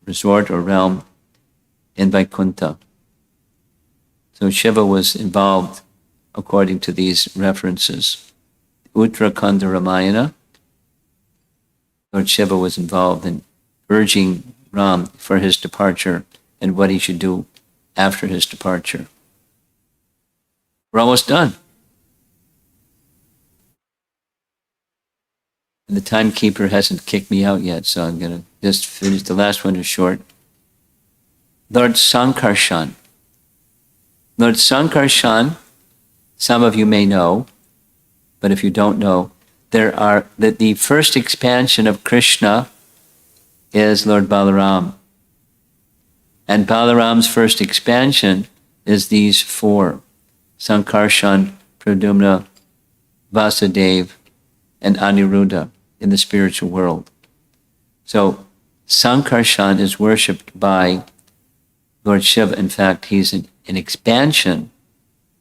Speaker 1: resort or realm in Vaikuntha. So Shiva was involved, according to these references. Uttarakhanda Ramayana, Lord Shiva was involved in urging Ram for his departure and what he should do after his departure. We're almost done. And the timekeeper hasn't kicked me out yet, so I'm going to just finish. The last one is short. Lord Sankarsana. Lord Sankarsana, some of you may know, but if you don't know, the first expansion of Krishna is Lord Balaram. And Balaram's first expansion is these four: Sankarsana, Pradyumna, Vasudeva, and Aniruddha in the spiritual world. So Sankarsana is worshipped by Lord Shiva. In fact, he's an expansion.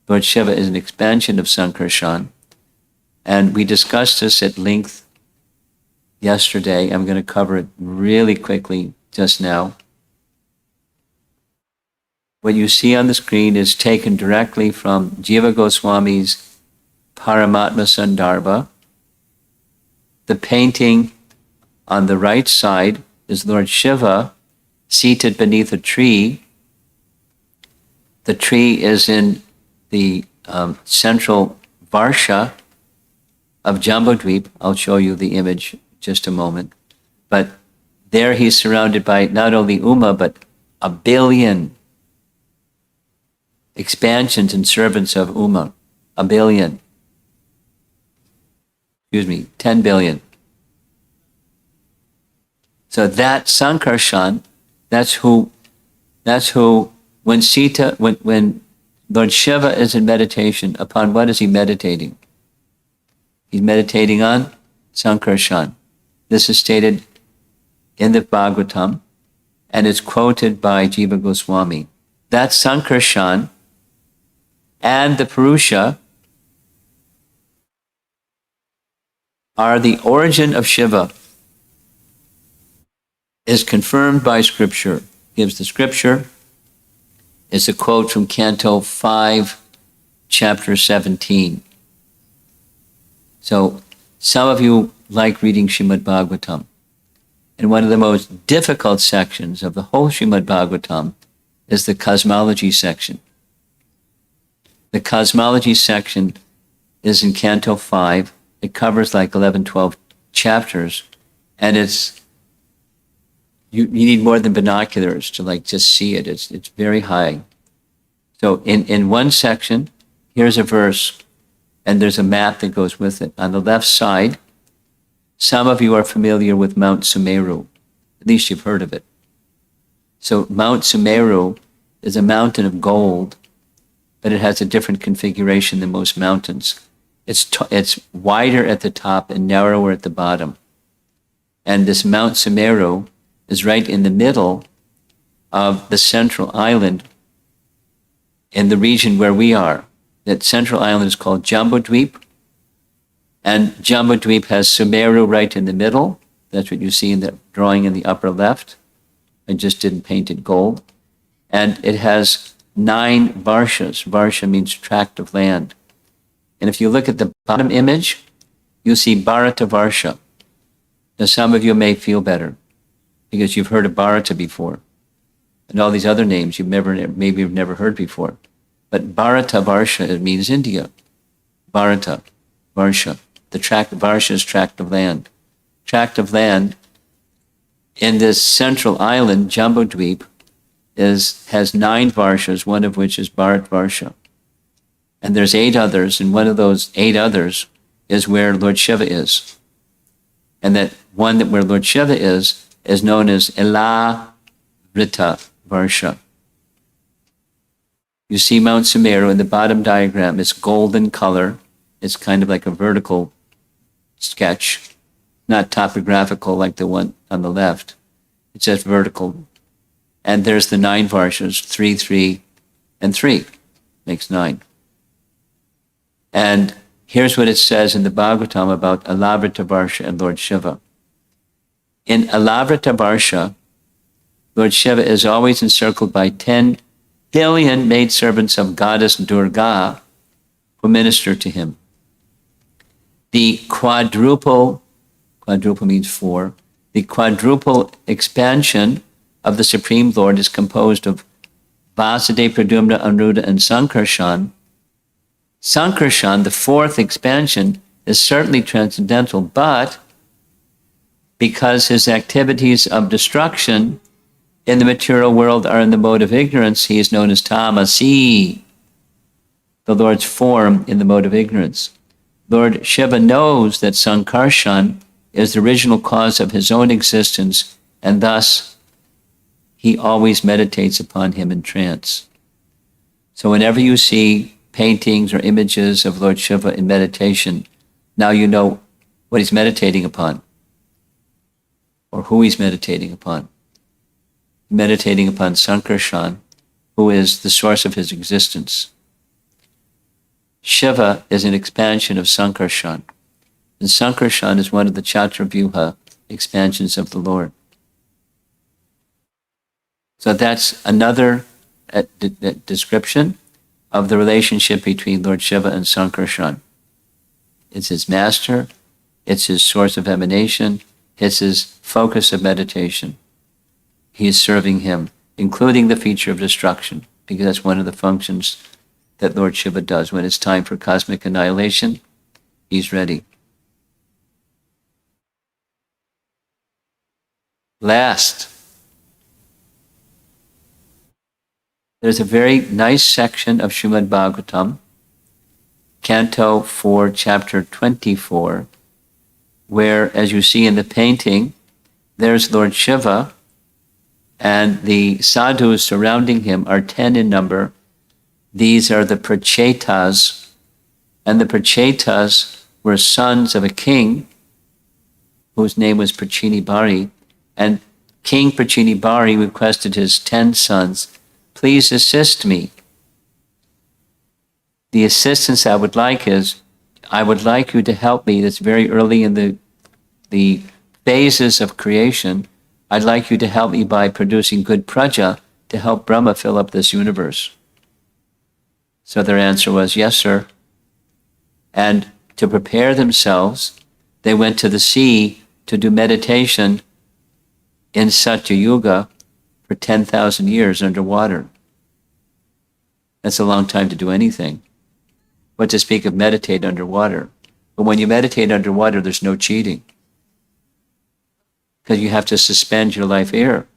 Speaker 1: Lord Shiva is an expansion of Sankarsana. And we discussed this at length yesterday. I'm going to cover it really quickly just now. What you see on the screen is taken directly from Jiva Goswami's Paramatma Sandarbha. The painting on the right side is Lord Shiva seated beneath a tree. The tree is in the central Varsha of Jambudvip. I'll show you the image in just a moment. But there he's surrounded by not only Uma, but 1 billion expansions and servants of Uma. 1 billion. 10 billion. So that Sankarsana, that's who, when Lord Shiva is in meditation, upon what is he meditating? He's meditating on Sankarsana. This is stated in the Bhagavatam, and it's quoted by Jiva Goswami. That Sankarsana and the Purusha are the origin of Shiva, is confirmed by Scripture. Gives the Scripture. It's a quote from Canto 5, Chapter 17. So some of you like reading Srimad Bhagavatam. And one of the most difficult sections of the whole Srimad Bhagavatam is the cosmology section. The cosmology section is in Canto 5. It covers like 11, 12 chapters. And you need more than binoculars to like just see it. It's very high. So in one section, here's a verse, and there's a map that goes with it. On the left side, some of you are familiar with Mount Sumeru. At least you've heard of it. So Mount Sumeru is a mountain of gold, but it has a different configuration than most mountains. It's wider at the top and narrower at the bottom. And this Mount Sumeru is right in the middle of the central island in the region where we are. That central island is called Jambudvip. And Jambudvip has Sumeru right in the middle. That's what you see in the drawing in the upper left. I just didn't paint it gold. And it has 9 varshas. Varsha means tract of land. And if you look at the bottom image, you'll see Bharata Varsha. Now some of you may feel better because you've heard of Bharata before. And all these other names maybe you've never heard before. But Bharata Varsha, it means India. Bharata Varsha. the tract of Varsha is tract of land. Tract of land in this central island, Jambudweep, has 9 Varshas, one of which is Bharat Varsha. And there's 8 others, and one of those 8 others is where Lord Shiva is. And that one that where Lord Shiva is known as Elavrita Varsha. You see Mount Sumeru in the bottom diagram. It's golden color. It's kind of like a vertical sketch, not topographical like the one on the left. It's just vertical. And there's the 9 Varshas, 3, 3, and 3. Makes 9. And here's what it says in the Bhagavatam about Alavrita Varsha and Lord Shiva. In Alavrita Varsha, Lord Shiva is always encircled by 10 billion maidservants of goddess Durga who minister to him. The quadruple means 4, the quadruple expansion of the Supreme Lord is composed of Vasudeva, Pradyumna, Anuruddha, and Sankarsana. Sankarsana, the 4th expansion, is certainly transcendental, but because his activities of destruction in the material world are in the mode of ignorance, he is known as Tamasi, the Lord's form in the mode of ignorance. Lord Shiva knows that Sankarsana is the original cause of his own existence, and thus he always meditates upon him in trance. So whenever you see paintings or images of Lord Shiva in meditation, now you know what he's meditating upon, or who he's meditating upon. Meditating upon Sankarsana, who is the source of his existence. Shiva is an expansion of Sankarsana, and Sankarsana is one of the Chaturvyuha expansions of the Lord. So that's another description of the relationship between Lord Shiva and Sankarsana. It's his master, it's his source of emanation, it's his focus of meditation. He is serving him, including the feature of destruction, because that's one of the functions that Lord Shiva does. When it's time for cosmic annihilation, he's ready. Last, there's a very nice section of Srimad Bhagavatam, Canto 4, Chapter 24, where, as you see in the painting, there's Lord Shiva, and the sadhus surrounding him are 10 in number. These are the prachetas, and the prachetas were sons of a king whose name was Prachinibari, and King Prachinibari requested his 10 sons, please assist me. The assistance I would like is, I would like you to help me. That's very early in the phases of creation. I'd like you to help me by producing good praja to help Brahma fill up this universe. So their answer was, yes, sir. And to prepare themselves, they went to the sea to do meditation in Satya Yuga for 10,000 years underwater. That's a long time to do anything. What to speak of meditate underwater. But when you meditate underwater, there's no cheating, because you have to suspend your life air.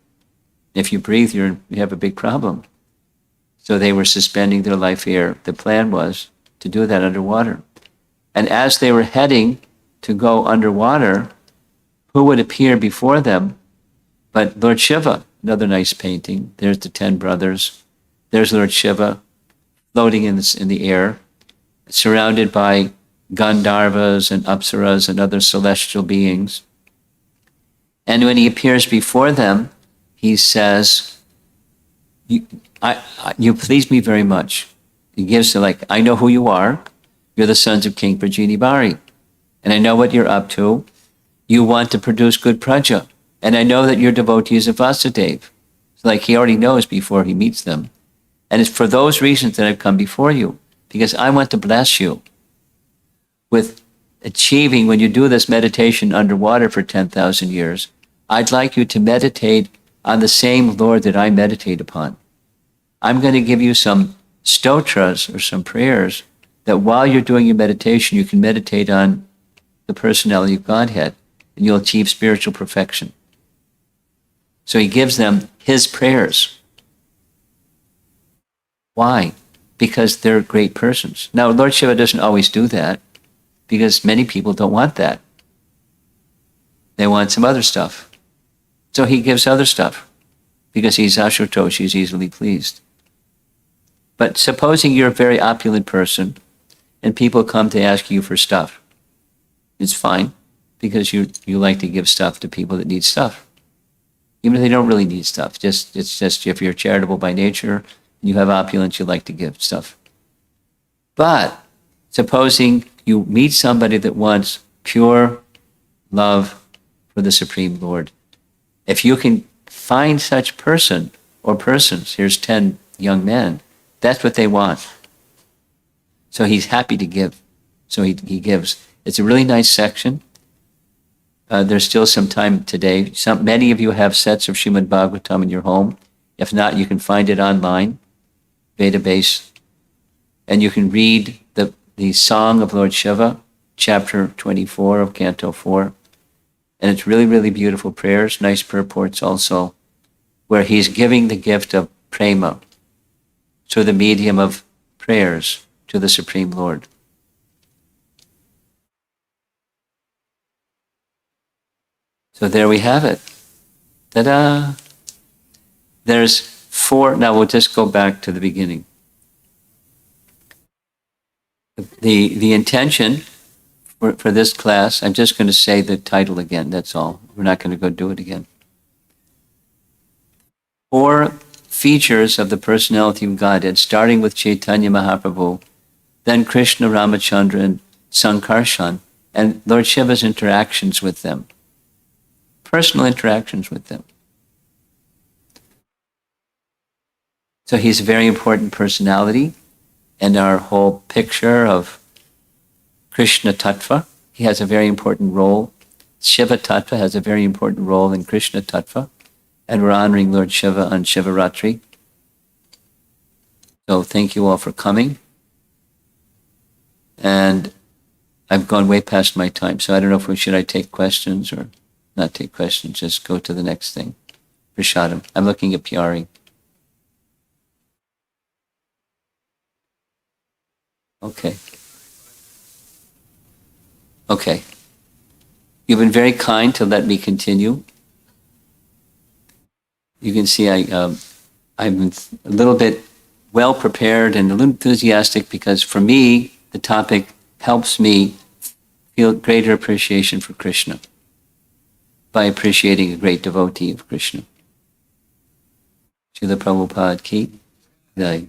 Speaker 1: If you breathe, you have a big problem. So they were suspending their life air. The plan was to do that underwater. And as they were heading to go underwater, who would appear before them but Lord Shiva? Another nice painting. There's the 10 brothers. There's Lord Shiva floating in the air, surrounded by Gandharvas and Apsaras and other celestial beings. And when he appears before them, he says, you please me very much. He gives to I know who you are. You're the sons of King Prajinibari. And I know what you're up to. You want to produce good praja. And I know that you're devotees of Vasudeva. It's he already knows before he meets them. And it's for those reasons that I've come before you, because I want to bless you with achieving, when you do this meditation underwater for 10,000 years, I'd like you to meditate on the same Lord that I meditate upon. I'm going to give you some stotras or some prayers that while you're doing your meditation, you can meditate on the personality of Godhead, and you'll achieve spiritual perfection. So he gives them his prayers. Why? Because they're great persons. Now, Lord Shiva doesn't always do that, because many people don't want that. They want some other stuff. So he gives other stuff, because he's Ashutosh, he's easily pleased. But supposing you're a very opulent person, and people come to ask you for stuff, it's fine, because you like to give stuff to people that need stuff. Even if they don't really need stuff. It's just if you're charitable by nature, and you have opulence, you like to give stuff. But supposing you meet somebody that wants pure love for the Supreme Lord, if you can find such person or persons, here's 10 young men, that's what they want. So he's happy to give. So he gives. It's a really nice section. There's still some time today. Many of you have sets of Srimad Bhagavatam in your home. If not, you can find it online, database, and you can read the Song of Lord Shiva, chapter 24 of Canto 4. And it's really, really beautiful prayers, nice purports also, where he's giving the gift of prema through the medium of prayers to the Supreme Lord. So there we have it. Ta-da! There's 4, now we'll just go back to the beginning. The intention for this class, I'm just going to say the title again, that's all. We're not going to go do it again. 4 features of the personality of Godhead, starting with Chaitanya Mahaprabhu, then Krishna, Ramachandra, and Sankarsana, and Lord Shiva's interactions with them. Personal interactions with them. So he's a very important personality in our whole picture of Krishna Tattva. He has a very important role. Shiva Tattva has a very important role in Krishna Tattva. And we're honoring Lord Shiva on Shivaratri. So thank you all for coming. And I've gone way past my time, so I don't know if should I take questions or not take questions, just go to the next thing. Prashadam. I'm looking at Pyari. Okay. Okay. You've been very kind to let me continue. You can see I'm a little bit well prepared and a little enthusiastic because for me, the topic helps me feel greater appreciation for Krishna by appreciating a great devotee of Krishna. Srila Prabhupada ki jai.